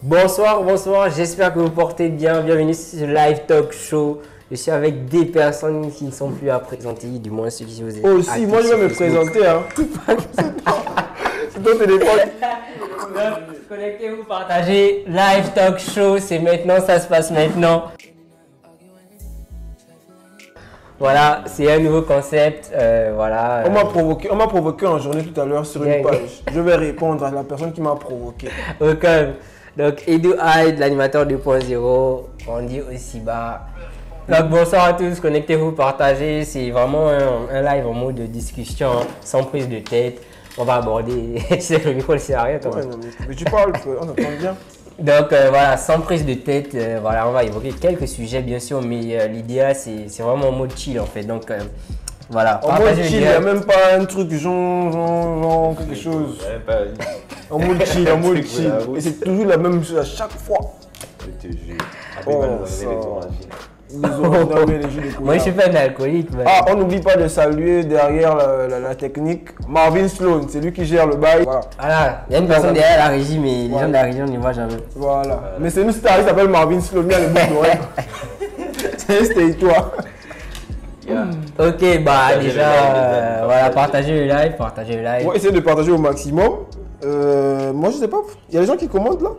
Bonsoir, bonsoir, j'espère que vous portez bien. Bienvenue sur ce live talk show. Je suis avec des personnes qui ne sont plus à présenter, du moins ceux qui vous êtes. Aussi, moi je vais me présenter. Hein. C'est ton téléphone. Connectez-vous, partagez. Live talk show, c'est maintenant, ça se passe maintenant. Voilà, c'est un nouveau concept. Voilà. On m'a provoqué en journée tout à l'heure sur une page. Je vais répondre à la personne qui m'a provoqué. Ok. Donc, Edu Hyde, l'animateur 2.0, on dit aussi bas. Donc, bonsoir à tous, connectez-vous, partagez. C'est vraiment un live en mode de discussion, sans prise de tête. On va aborder. Tu sais que le micro ne sert à rien quand même. Mais tu parles, on entend bien. Donc voilà, sans prise de tête, voilà, on va évoquer quelques sujets bien sûr, mais l'idée c'est vraiment en mode chill en fait. Donc voilà. En mode chill, il n'y a même pas un truc genre quelque chose. En mode chill, en mode chill. Et c'est toujours la même chose à chaque fois. Je te jure. Moi je suis pas un alcoolique. Ah, on n'oublie pas de saluer derrière la technique Marvin Sloan, c'est lui qui gère le bail. Voilà, il y a une personne derrière la régie, mais les gens de la région ne voient jamais. Voilà. Mais c'est nous star, il s'appelle Marvin Sloan, il a le bout d'oreille. C'est toi. Ok, bah déjà, voilà, partagez le live, Ouais, essayez de partager au maximum. Moi je sais pas, il y a des gens qui commandent là.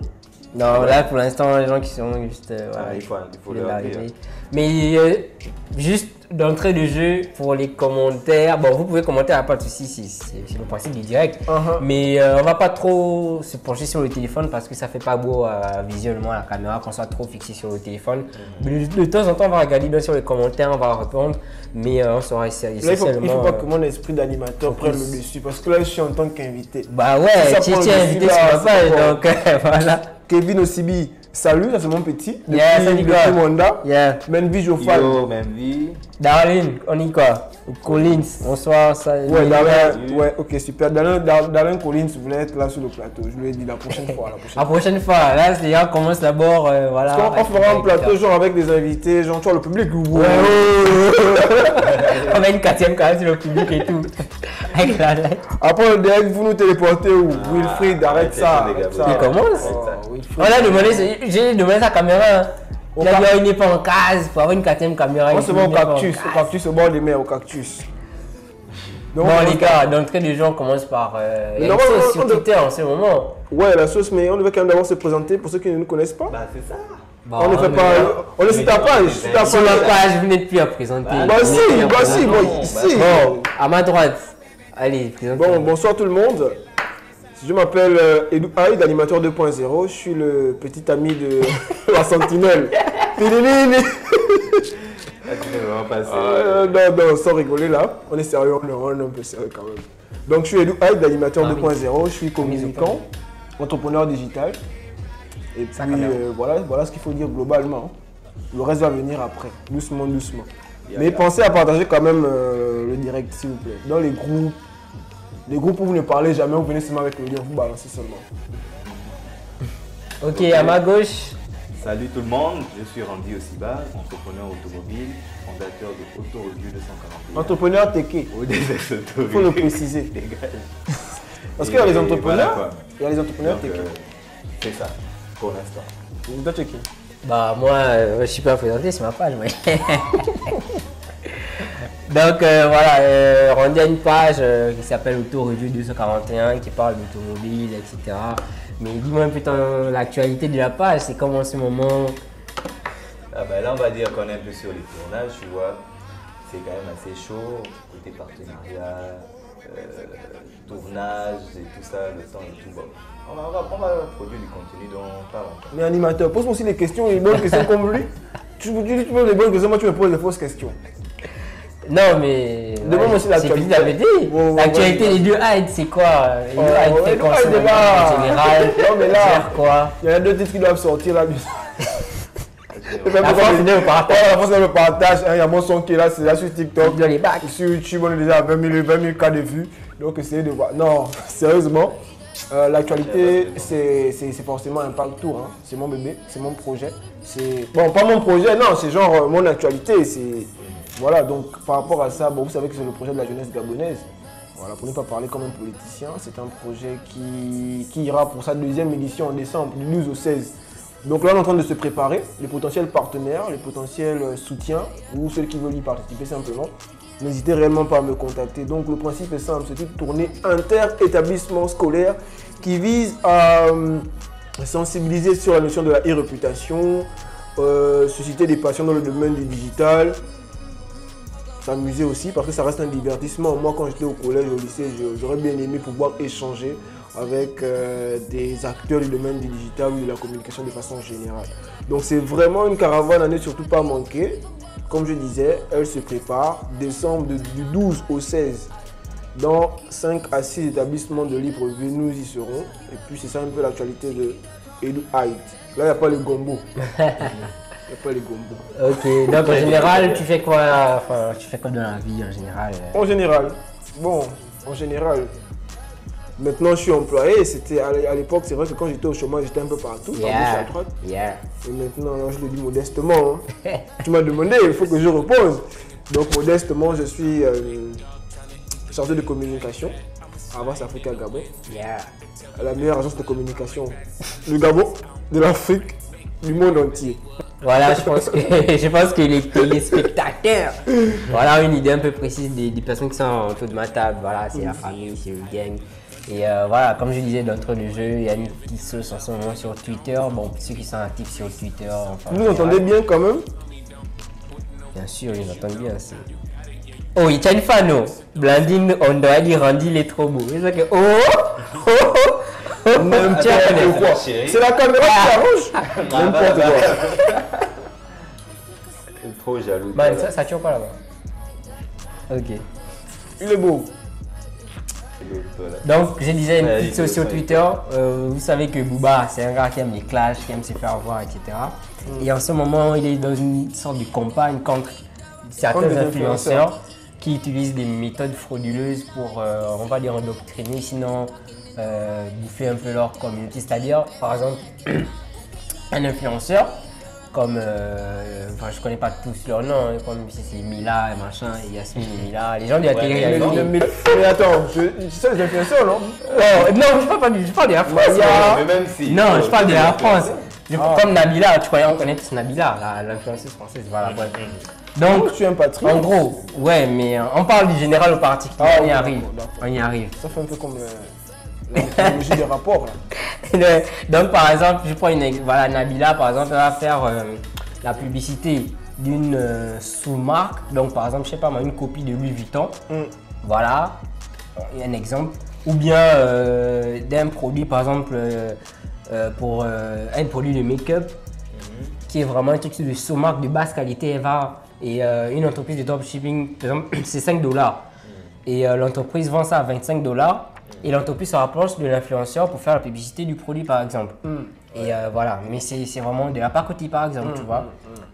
Non, là pour l'instant, les gens qui sont juste. Voilà, il faut leur dire. Mais juste d'entrée de jeu pour les commentaires. Bon, vous pouvez commenter, pas de souci, c'est le principe du direct. Mais on va pas trop se pencher sur le téléphone parce que ça fait pas beau visuellement à la caméra qu'on soit trop fixé sur le téléphone. Mais de temps en temps, on va regarder bien sur les commentaires, on va répondre. Mais on sera essentiellement. Il faut pas que mon esprit d'animateur prenne le dessus parce que là, je suis en tant qu'invité. Bah ouais, tu es invité sur ma page, donc voilà. Kevin Osibi, salut, ça c'est mon petit. Salut gars. Menvi Jofal. Yo, Menvi. Darlene, on y quoi? Collins, bonsoir. Ouais, Darlene, ouais, ok, super. Darlene Collins voulait être là sur le plateau. Je lui ai dit la prochaine fois. La prochaine fois, là, les gars commencent d'abord, voilà. On fera un plateau genre avec des invités, genre tu vois le public. Ouais. On met une quatrième quand même sur le public et tout. Avec la light. Après le direct, vous nous téléportez où? Wilfried, arrête ça. Il commence. On a demandé, j'ai demandé sa caméra. Il a dit il n'est pas en case pour avoir une quatrième caméra. Moi c'est bon au cactus, au bord des mers, au cactus. Donc, bon les gars, d'entrée de jeu on commence par la sauce sur Twitter en ce moment. Ouais la sauce, mais on devait quand même d'abord se présenter pour ceux qui ne nous connaissent pas. Bah c'est ça. Bah, on ne fait pas, on est sur ta page. Sur ma page, vous n'êtes plus à présenter. Bah si, bon, à ma droite. Allez, présentez. Bon, bonsoir tout le monde. Je m'appelle Edu Hyde, animateur 2.0. Je suis le petit ami de la Sentinelle. Non, sans rigoler là. On est sérieux, on est un peu sérieux quand même. Donc je suis Edu Hyde, animateur 2.0. Je suis communicant, entrepreneur digital. Et puis voilà ce qu'il faut dire globalement. Le reste va venir après, doucement. Mais pensez à partager quand même le direct s'il vous plaît. Dans les groupes où vous ne parlez jamais, vous venez seulement avec le lien, vous balancez seulement. Ok, à ma gauche. Salut tout le monde, je suis Randy Osiba, entrepreneur automobile, fondateur de Autorevue 241. Entrepreneur teke. Il faut le préciser. Parce qu'il y a les entrepreneurs, il y a les entrepreneurs teke. C'est ça, pour l'instant. Vous êtes teke. Bah moi, je suis pas présenté, c'est ma page. Donc voilà, Randy a une page qui s'appelle Autorevue 241 qui parle d'automobile, etc. Mais dis-moi un peu l'actualité de la page, c'est comme en ce moment. Ah bah là on va dire qu'on est un peu sur les tournages, tu vois. C'est quand même assez chaud, côté partenariat, tournage et tout ça, le temps et tout. Bon. On va produire du contenu dont on parle. Mais animateur, pose-moi aussi les questions, les bonnes questions comme lui. Tu poses les bonnes questions, moi tu me poses les fausses questions. Non mais demande aussi l'actualité. L'actualité des deux Hyde, c'est quoi? Les deux Hyde, quel conseil en général? Non mais là, quoi? Il y a deux titres qui doivent sortir là. La France est le partage. La France est le partage. Il y a mon son qui est là, c'est là sur TikTok. Sur YouTube, on est déjà à 20 000 cas de vues. Donc essayez de voir. Non, sérieusement, l'actualité, c'est forcément Impact Tour. Hein. C'est mon bébé, c'est mon projet. Bon, pas mon projet, non, c'est genre mon actualité. Voilà, donc par rapport à ça, bon, vous savez que c'est le projet de la jeunesse gabonaise. Voilà, pour ne pas parler comme un politicien, c'est un projet qui ira pour sa deuxième édition en décembre, du 12 au 16. Donc là, on est en train de se préparer, les potentiels partenaires, les potentiels soutiens ou ceux qui veulent y participer simplement. N'hésitez réellement pas à me contacter. Donc le principe est simple, c'est une tournée inter-établissement scolaire qui vise à sensibiliser sur la notion de la e-réputation, susciter des passions dans le domaine du digital, s'amuser aussi parce que ça reste un divertissement. Moi, quand j'étais au collège, au lycée, j'aurais bien aimé pouvoir échanger avec des acteurs du domaine du digital ou de la communication de façon générale. Donc c'est vraiment une caravane à ne surtout pas manquer. Comme je disais, elle se prépare décembre du 12 au 16 dans 5 à 6 établissements de Libreville, nous y serons. Et puis c'est ça un peu l'actualité de Edu Height. Là, il n'y a pas le gombo. Il n'y a pas les gombo. Ok, donc en général, tu fais quoi? Enfin, tu fais quoi dans la vie en général? En général, bon, en général, maintenant je suis employé. C'était à l'époque, c'est vrai que quand j'étais au chômage, j'étais un peu partout, à gauche, à droite. Et maintenant, là, je le dis modestement. Hein. Tu m'as demandé, il faut que je réponde. Donc modestement, je suis chargé de communication à Avas Africa Gabon. La meilleure agence de communication du Gabon, de l'Afrique, du monde entier. Voilà, je pense que les téléspectateurs, voilà une idée un peu précise des personnes qui sont autour de ma table. Voilà, c'est la famille, c'est le gang. Et voilà, comme je disais d'entre le jeu, il y a une petite sauce en ce moment sur Twitter. Bon, pour ceux qui sont actifs sur Twitter. Enfin, vous entendez bien quand même? Bien sûr, ils entendent bien. Oh, il y a une fano. Blandine, on doit dire Randy, il est trop beau. C'est ça que. N'importe quoi. C'est la caméra qui arrange. N'importe quoi. Trop jaloux. Man, ça tire pas là-bas. Ok. Il est beau. Donc, je disais une petite chose sur Twitter. Vous savez que Booba, c'est un gars qui aime les clashs, qui aime se faire voir, etc. Et en ce moment, il est dans une sorte de campagne contre certains influenceurs qui utilisent des méthodes frauduleuses pour, on va dire, endoctriner, sinon bouffer un peu leur communauté. C'est-à-dire, par exemple, un influenceur, comme, enfin je connais pas tous leurs noms, hein, comme si c'est Mila et machin, et Yasmine et Mila, les gens de la télé. Mais attends, c'est les influenceurs, non? Non, je parle de la France. Non, je parle de la France. Comme Nabila, tu croyais on connaît tous Nabila, l'influenceuse française, voilà. Donc, tu es un patron. En gros, ouais, mais on parle du général au particulier, on y arrive. On y arrive. Ça fait un peu comme la technologie des rapports. Donc, par exemple, je prends voilà, Nabila, par exemple, elle va faire la publicité d'une sous-marque. Donc, par exemple, je sais pas moi, une copie de Louis Vuitton. Voilà, un exemple. Ou bien d'un produit, par exemple, pour un produit de make-up qui est vraiment un truc de sous-marque de basse qualité. Et une entreprise de dropshipping, par exemple, c'est 5 $. Et l'entreprise vend ça à 25 $. Et l'entreprise se rapproche de l'influenceur pour faire la publicité du produit, par exemple. Et voilà, mais c'est vraiment de la pacotille, par exemple, tu vois.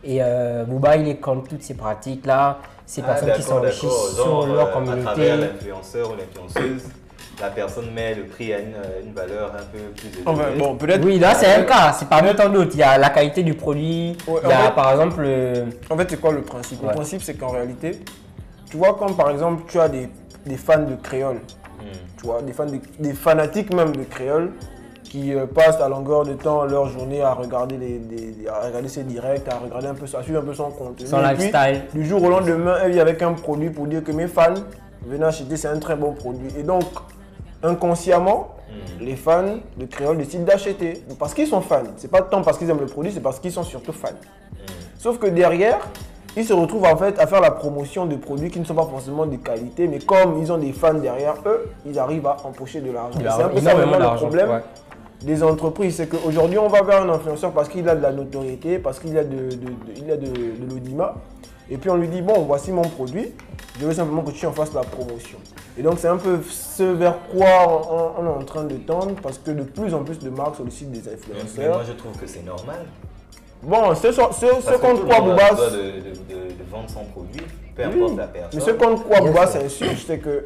Et Booba, il est contre toutes ces pratiques-là, ces personnes qui s'enrichissent sur leur communauté. À travers l'influenceur ou l'influenceuse, la personne met le prix à une valeur un peu plus élevée. Enfin, bon, peut-être. Oui, là, c'est un cas, c'est parmi tant d'autres. Il y a la qualité du produit, il y a par exemple. En fait, c'est quoi le principe? Le principe, c'est qu'en réalité, tu vois, comme par exemple, tu as des fans de créole. Tu vois, des fanatiques même de créole qui passent à longueur de temps leur journée à regarder à regarder ses directs, à regarder un peu, à suivre un peu son contenu. Son lifestyle. Du jour au lendemain, elle vient avec un produit pour dire que mes fans, venez acheter, c'est un très bon produit. Et donc, inconsciemment, les fans de créole décident d'acheter. Parce qu'ils sont fans. C'est pas tant parce qu'ils aiment le produit, c'est parce qu'ils sont surtout fans. Sauf que derrière, ils se retrouvent en fait à faire la promotion de produits qui ne sont pas forcément de qualité, mais comme ils ont des fans derrière eux, ils arrivent à empocher de l'argent. C'est un peu ça vraiment le problème des entreprises, c'est qu'aujourd'hui on va vers un influenceur parce qu'il a de la notoriété, parce qu'il a de l'audimat, et puis on lui dit bon, voici mon produit, je veux simplement que tu en fasses la promotion. Et donc c'est un peu ce vers quoi on est en train de tendre, parce que de plus en plus de marques sollicitent des influenceurs. Mais moi je trouve que c'est normal. Bon, ce contre quoi Booba de vendre son produit, peu importe la personne. Mais ce contre quoi Booba s'insurge, c'est que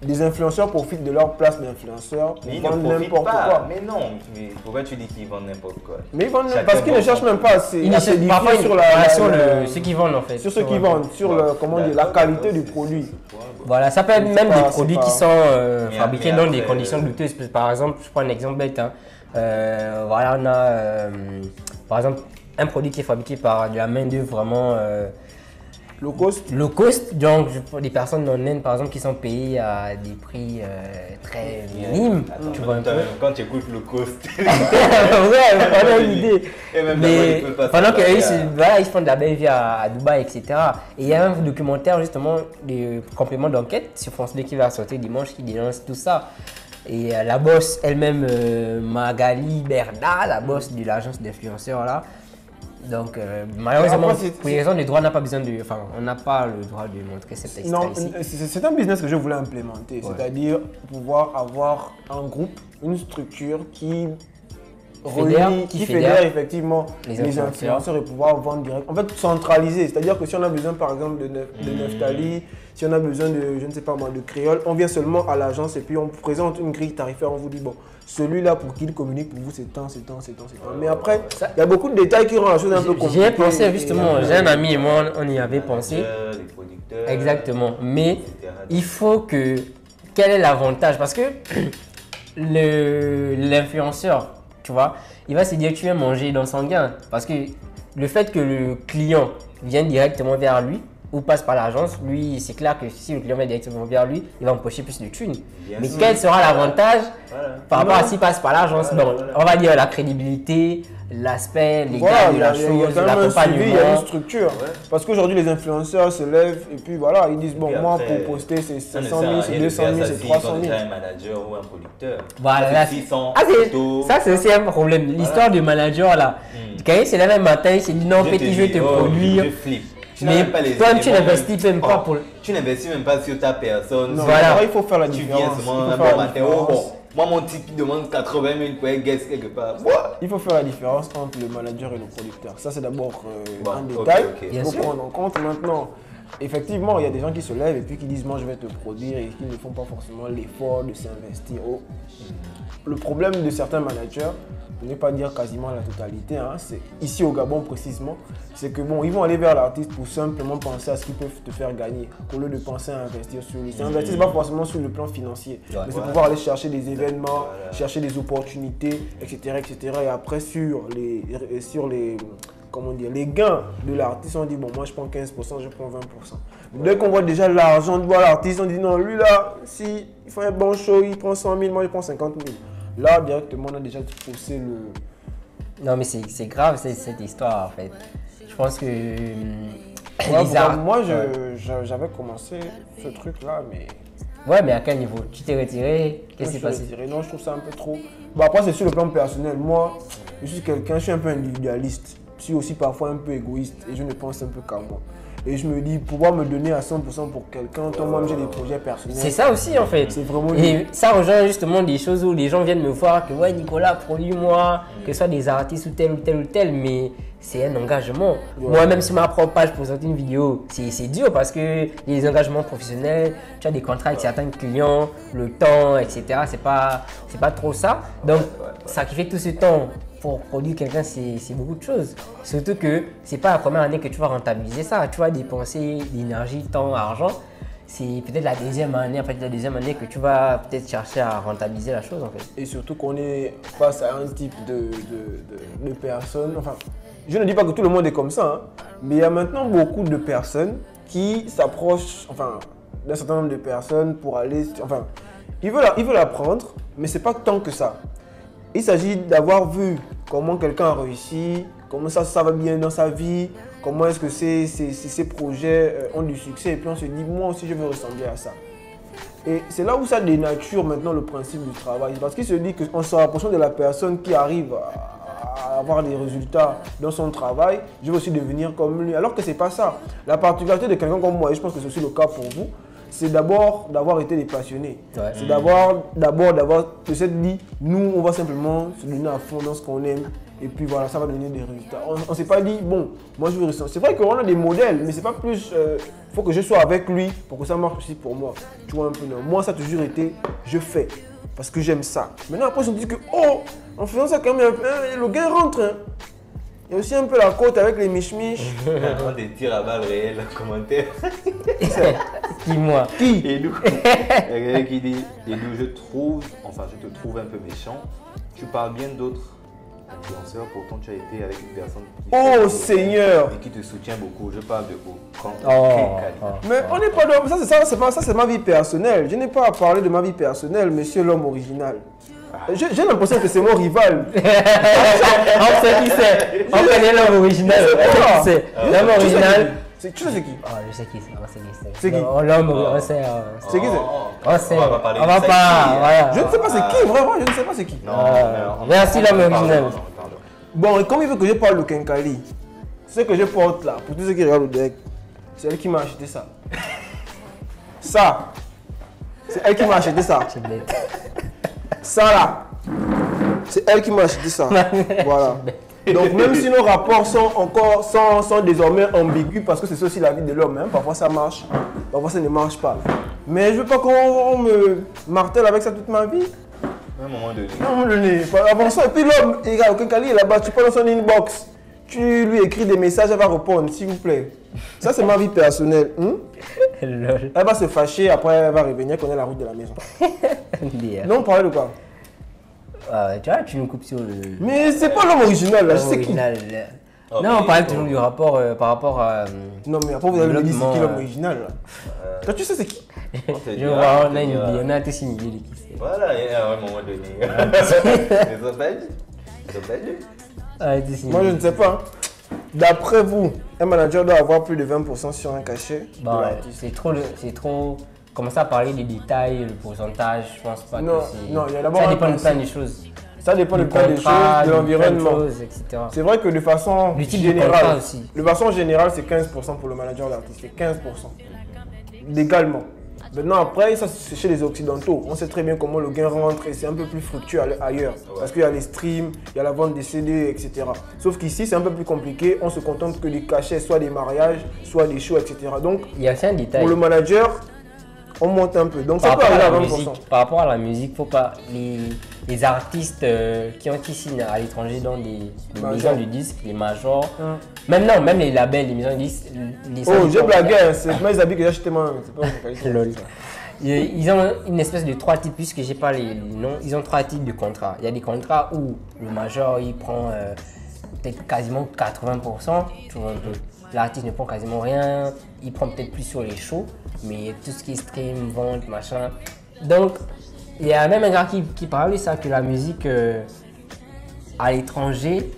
des influenceurs profitent de leur place d'influenceurs pour vendre n'importe quoi. Mais non, mais pourquoi tu dis qu'ils vendent n'importe quoi? Mais ils vendent parce qu'ils ne cherchent même pas à s'édifier sur ceux qui vendent en fait. Sur ceux qui vendent, sur la qualité du produit. Voilà, ça peut être même des produits qui sont fabriqués dans des conditions douteuses. Par exemple, je prends un exemple bête. Voilà, on a par exemple un produit qui est fabriqué par de la main-d'œuvre vraiment low cost. Low cost, donc des personnes en Inde par exemple qui sont payées à des prix très minimes. Tu vois un peu. Quand tu écoutes low cost. Ouais, on a une idée. Mais pendant qu'eux ils font de la belle vie à Dubaï, etc. Et il y a un documentaire justement de complément d'enquête sur France 2 qui va sortir dimanche qui dénonce tout ça. Et la boss elle-même, Magali Berda, la boss de l'agence d'influenceurs là. Donc malheureusement, pour les raisons de droit, on n'a pas besoin de, enfin, on n'a pas le droit de montrer cette extrait ici. Non, c'est un business que je voulais implémenter, c'est-à-dire pouvoir avoir un groupe, une structure qui fédère effectivement les influenceurs et pouvoir vendre direct. En fait, centraliser, c'est-à-dire que si on a besoin par exemple de Neftali, si on a besoin de, je ne sais pas moi, de créole, on vient seulement à l'agence et puis on vous présente une grille tarifaire, on vous dit bon, celui-là pour qu'il communique pour vous c'est tant. Mais après, il y a beaucoup de détails qui rendent la chose un peu compliquée. J'y ai pensé justement, j'ai un ami et moi on y avait pensé. Les producteurs. Exactement, mais il faut que, quel est l'avantage? Parce que l'influenceur, tu vois, il va se dire que tu viens manger dans son gain. Parce que le fait que le client vienne directement vers lui ou passe par l'agence, lui, c'est clair que si le client vient directement vers lui, il va empocher plus de thunes. Mais quel sera l'avantage par rapport à s'il passe par l'agence? Bon, on va dire la crédibilité, l'aspect légal de la chose, l'accompagnement. Il y a une structure. Parce qu'aujourd'hui, les influenceurs se lèvent et puis voilà, ils disent bon, moi pour poster c'est 500 000, c'est 200 000, c'est 300 000. un manager ou un producteur. Voilà, ça c'est aussi un problème. L'histoire du manager là, quand il se lève un matin, il se dit non, petit, je vais te produire. Mais toi, tu n'investis même pas pour. Tu n'investis même pas sur ta personne. Non, voilà. Il faut faire la différence. Tu viens seulement un bon matin. Moi, mon type demande 80 000 pour un guest quelque part. Il faut faire la différence entre le manager et le producteur. Ça, c'est d'abord un détail. Il faut prendre en compte maintenant. Effectivement, il y a des gens qui se lèvent et puis qui disent moi je vais te produire et qui ne font pas forcément l'effort de s'investir. Le problème de certains managers, pour ne pas dire quasiment la totalité, c'est ici au Gabon précisément, c'est que bon, ils vont aller vers l'artiste pour simplement penser à ce qu'ils peuvent te faire gagner, au lieu de penser à investir sur lui. Investir, c'est pas forcément sur le plan financier, mais c'est pouvoir aller chercher des événements, chercher des opportunités, etc. Et après sur les comment dire, les gains de l'artiste, on dit bon, moi je prends 15%, je prends 20%. Dès qu'on voit déjà l'argent de voir l'artiste, on dit non, lui là, si il fait un bon show, il prend 100 000, moi je prends 50 000. Là, directement, on a déjà poussé le. Non, mais c'est grave cette histoire en fait. Je pense que. Moi, j'avais commencé ce truc-là, mais. Ouais, mais à quel niveau? Tu t'es retiré? Qu'est-ce qui s'est passé? Non, je trouve ça un peu trop. Bon, après, c'est sur le plan personnel. Moi, je suis un peu individualiste. Je suis aussi parfois un peu égoïste et je ne pense un peu qu'à moi. Et je me dis, pouvoir me donner à 100% pour quelqu'un, moi j'ai des projets personnels. C'est ça aussi en fait. C'est vraiment. Et ça rejoint justement des choses où les gens viennent me voir que ouais Nicolas, produis-moi, que ce soit des artistes ou tel, mais c'est un engagement. Moi, même sur ma propre page pour sortir une vidéo, c'est dur parce que les engagements professionnels, tu as des contrats avec certains clients, le temps, etc. C'est pas trop ça. Donc, sacrifier tout ce temps pour produire quelqu'un, c'est beaucoup de choses. Surtout que c'est pas la première année que tu vas rentabiliser ça. Tu vas dépenser d'énergie, temps, argent. C'est peut-être la deuxième année, que tu vas peut-être chercher à rentabiliser la chose en fait. Et surtout qu'on est face à un type de personnes. Enfin, je ne dis pas que tout le monde est comme ça, mais il y a maintenant beaucoup de personnes qui s'approchent, d'un certain nombre de personnes pour aller. Ils veulent apprendre, mais c'est pas tant que ça. Il s'agit d'avoir vu comment quelqu'un a réussi, comment ça va bien dans sa vie, comment est-ce que ces projets ont du succès. Et puis on se dit, moi aussi je veux ressembler à ça. Et c'est là où ça dénature maintenant le principe du travail. Parce qu'il se dit qu'en se rapprochant de la personne qui arrive à avoir des résultats dans son travail, je veux aussi devenir comme lui. Alors que c'est pas ça. La particularité de quelqu'un comme moi, et je pense que c'est aussi le cas pour vous, c'est d'abord d'avoir été des passionnés. Ouais. C'est d'abord d'avoir peut-être dit, nous, on va simplement se donner à fond dans ce qu'on aime Et puis voilà, ça va donner des résultats. On ne s'est pas dit, bon, moi je veux rester. C'est vrai qu'on a des modèles, mais c'est pas plus. Il faut que je sois avec lui pour que ça marche aussi pour moi. Tu vois un peu, non. Moi, ça a toujours été, je fais. Parce que j'aime ça. Maintenant, après, on me dit que, oh, en faisant ça, quand même, le gars rentre. Hein. Il y a aussi un peu la côte avec les miches-miches. Des tirs à balles réelles en commentaire. Qui, moi? Qui? Edou. Il y a quelqu'un qui dit, Edou, je te trouve un peu méchant. Tu parles bien d'autres influenceurs, pourtant tu as été avec une personne Oh Seigneur! et qui te soutient beaucoup. Je parle de Mais on n'est pas dans... Ça, c'est ma vie personnelle. Je n'ai pas à parler de ma vie personnelle, monsieur l'homme original. J'ai l'impression que c'est mon rival. On sait qui c'est. On connaît l'homme original. On sait qui c'est. L'homme original. Tu sais c'est qui? Ah, je sais qui c'est. On sait qui c'est. C'est qui? L'homme, on sait. C'est qui c'est? On sait. On va pas parler On va de pas. Voilà. Je ne sais pas c'est qui, vraiment, je ne sais pas c'est qui. Merci l'homme original. Bon, et comme il veut que je parle de Kenkali, ce que je porte là, pour tous ceux qui regardent le direct, c'est elle qui m'a acheté ça. Ça, c'est elle qui m'a acheté ça. C'est bête. Ça là, c'est elle qui m'a acheté ça. Voilà. Donc même si nos rapports sont désormais ambigus, parce que c'est aussi la vie de l'homme, hein. Parfois ça marche, parfois ça ne marche pas. Mais je veux pas qu'on me martèle avec ça toute ma vie. À un moment donné. À un moment donné, avant ça, et puis l'homme, regarde, Kenkali est là-bas, tu prends dans son inbox, tu lui écris des messages, elle va répondre, s'il vous plaît. Ça c'est ma vie personnelle. Lol. Elle va se fâcher, après elle va revenir connaître la route de la maison. Non, on parlait de quoi? Tu vois, tu nous coupes sur le... Mais c'est pas l'homme original là, je sais qui. Non, on parlait toujours du rapport par rapport à... Non mais après vous allez me dire c'est qui l'homme original là. Toi tu sais c'est qui? Je vois, on a tous une idée de qui c'est. Voilà, à un moment donné. Ils ont pas dit. Moi je ne sais pas. D'après vous, un manager doit avoir plus de 20% sur un cachet de l'artiste. C'est trop... Commencer à parler des détails, le pourcentage, je pense pas non, que c'est... Non, il y a d'abord ça dépend de plein de choses. Ça dépend de plein de choses, de l'environnement. C'est vrai que de façon générale, c'est 15% pour le manager d'artiste, c'est 15%. Légalement. Maintenant après, ça c'est chez les occidentaux. On sait très bien comment le gain rentre et c'est un peu plus fructueux ailleurs. Parce qu'il y a les streams, il y a la vente des CD, etc. Sauf qu'ici c'est un peu plus compliqué. On se contente que des cachets, soit des mariages, soit des shows, etc. Donc il y a aussi un détail. Pour le manager, on monte un peu. Donc ça peut aller à 20%. Par rapport à la musique, faut pas les artistes qui signent à l'étranger dans des maisons de disques, les majors, même les labels, les maisons de disques. Oh, j'ai blagué, c'est mes habits que j'ai acheté moi. Ils ont une espèce de 3 types, puisque j'ai pas les noms, ils ont 3 types de contrats. Il y a des contrats où le major il prend peut-être quasiment 80%, tu vois un peu. L'artiste ne prend quasiment rien, il prend peut-être plus sur les shows, mais tout ce qui est stream, vente, machin. Donc, il y a même un gars qui parlait de ça, que la musique à l'étranger,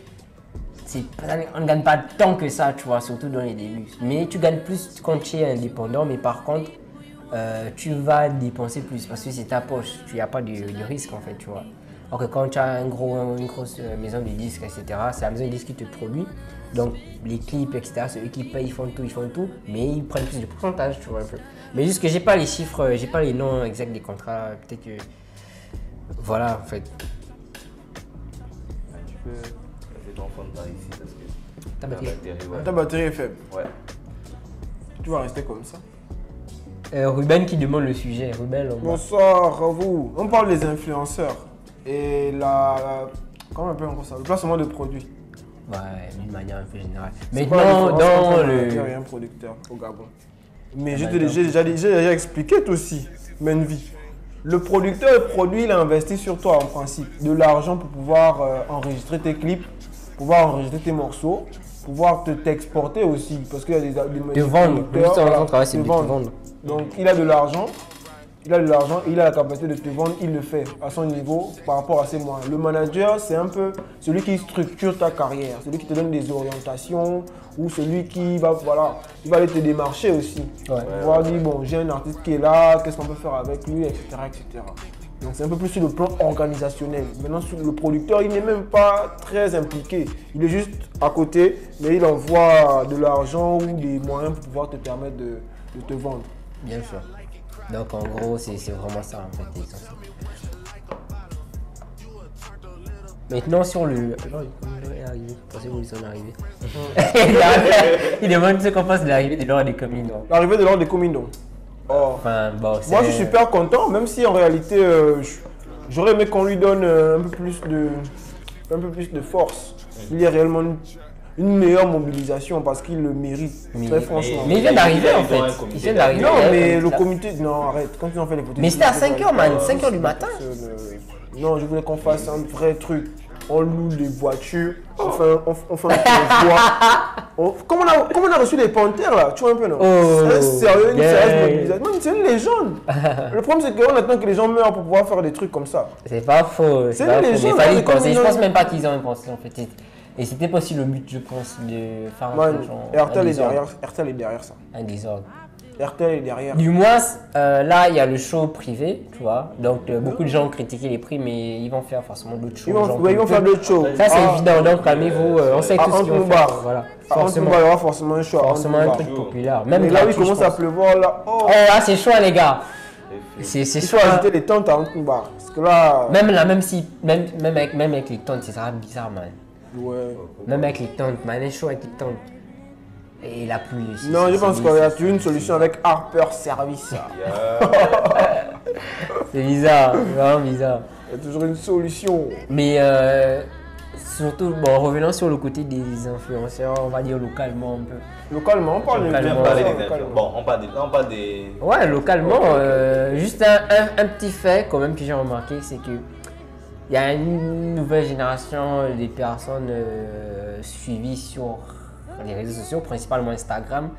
on ne gagne pas tant que ça, tu vois, surtout dans les débuts. Mais tu gagnes plus quand tu es indépendant, mais par contre, tu vas dépenser plus parce que c'est ta poche, tu n'as pas de risque en fait, tu vois. Alors que quand tu as une grosse maison de disques, etc., c'est la maison de disques qui te produit. Donc les clips, etc., c'est eux qui payent, ils font tout, mais ils prennent plus de pourcentage, tu vois un peu. Mais juste que j'ai pas les chiffres, j'ai pas les noms exacts des contrats, peut-être que... Voilà, en fait. Tu peux laisser ton fond par ici parce que... Ta batterie est faible. Ouais. Tu vas rester comme ça. Ruben qui demande le sujet. Ruben, bonsoir à vous. On parle des influenceurs et comment on appelle encore ça? Le placement de produits. Ouais, d'une manière un peu générale. Maintenant, dans le... Il y a un producteur au Gabon. Mais j'ai déjà expliqué toi aussi, Menvi. Le producteur et produit, il a investi sur toi en principe. De l'argent pour pouvoir enregistrer tes clips, pouvoir enregistrer tes morceaux, pouvoir t'exporter aussi. Parce qu'il y a des vendre. De vendre. Donc il a de l'argent. Il a de l'argent, il a la capacité de te vendre, il le fait à son niveau par rapport à ses moyens. Le manager, c'est un peu celui qui structure ta carrière, celui qui te donne des orientations ou celui qui va, il va aller te démarcher aussi. Il va dire, bon, j'ai un artiste qui est là, qu'est-ce qu'on peut faire avec lui, etc. etc. Donc c'est un peu plus sur le plan organisationnel. Maintenant, sur le producteur, il n'est même pas très impliqué. Il est juste à côté, mais il envoie de l'argent ou des moyens pour pouvoir te permettre de te vendre. Bien sûr. Donc en gros, c'est vraiment ça en fait. Maintenant sur le... pensez-vous de son arrivée? Il demande ce qu'on pense de l'arrivée de Lord des Comindons. L'arrivée de Lord des Comindons. Oh. Enfin, bon, Moi, je suis super content, même si en réalité, j'aurais aimé qu'on lui donne un peu plus de force. Il y a réellement une meilleure mobilisation parce qu'il le mérite, très franchement. Mais il vient d'arriver en fait. Il vient d'arriver. Non, mais le comité. Non, arrête. Quand ils ont fait les photos. Mais c'était à 5h, man. 5h du matin. Non, je voulais qu'on fasse un vrai truc. On loue des voitures, on fait un convoi. Comme on a reçu les panthères là, tu vois un peu, non? C'est sérieux, une sérieuse mobilisation. Non, c'est une légende. Le problème, c'est qu'on attend que les gens meurent pour pouvoir faire des trucs comme ça. C'est pas faux. C'est une légende. Mais fallait y penser. Je pense même pas qu'ils ont y pensé en fait. Et c'était pas aussi le but, je pense, de faire RTL est derrière ça. Un désordre. RTL est derrière. Du moins, là, il y a le show privé, tu vois. Donc, beaucoup de gens ont critiqué les prix, mais ils vont faire forcément d'autres shows. Ils vont faire d'autres shows. Ça, c'est évident. Donc, calmez-vous. On sait tout ce qu'ils vont faire. Voilà. Forcément, il y aura forcément un show. Forcément un truc populaire. Même là, il commence à pleuvoir là. Oh, là, c'est chaud, les gars. C'est chaud. Il faut ajouter les tentes à Antoine Bar. Parce que là. Même là, même avec les tentes, c'est ça bizarre, man. Ouais. Même avec les tentes, man. Un show avec les tentes. Et la pluie aussi. Non, je pense qu'il y a une solution avec Harper Service. C'est bizarre, vraiment bizarre. Il y a toujours une solution. Mais surtout, bon, revenant sur le côté des influenceurs, on va dire localement un peu. Localement, on parle Bon, on parle des... Ouais, localement, juste un petit fait quand même que j'ai remarqué, c'est que il y a une nouvelle génération de personnes suivies sur les réseaux sociaux, principalement Instagram,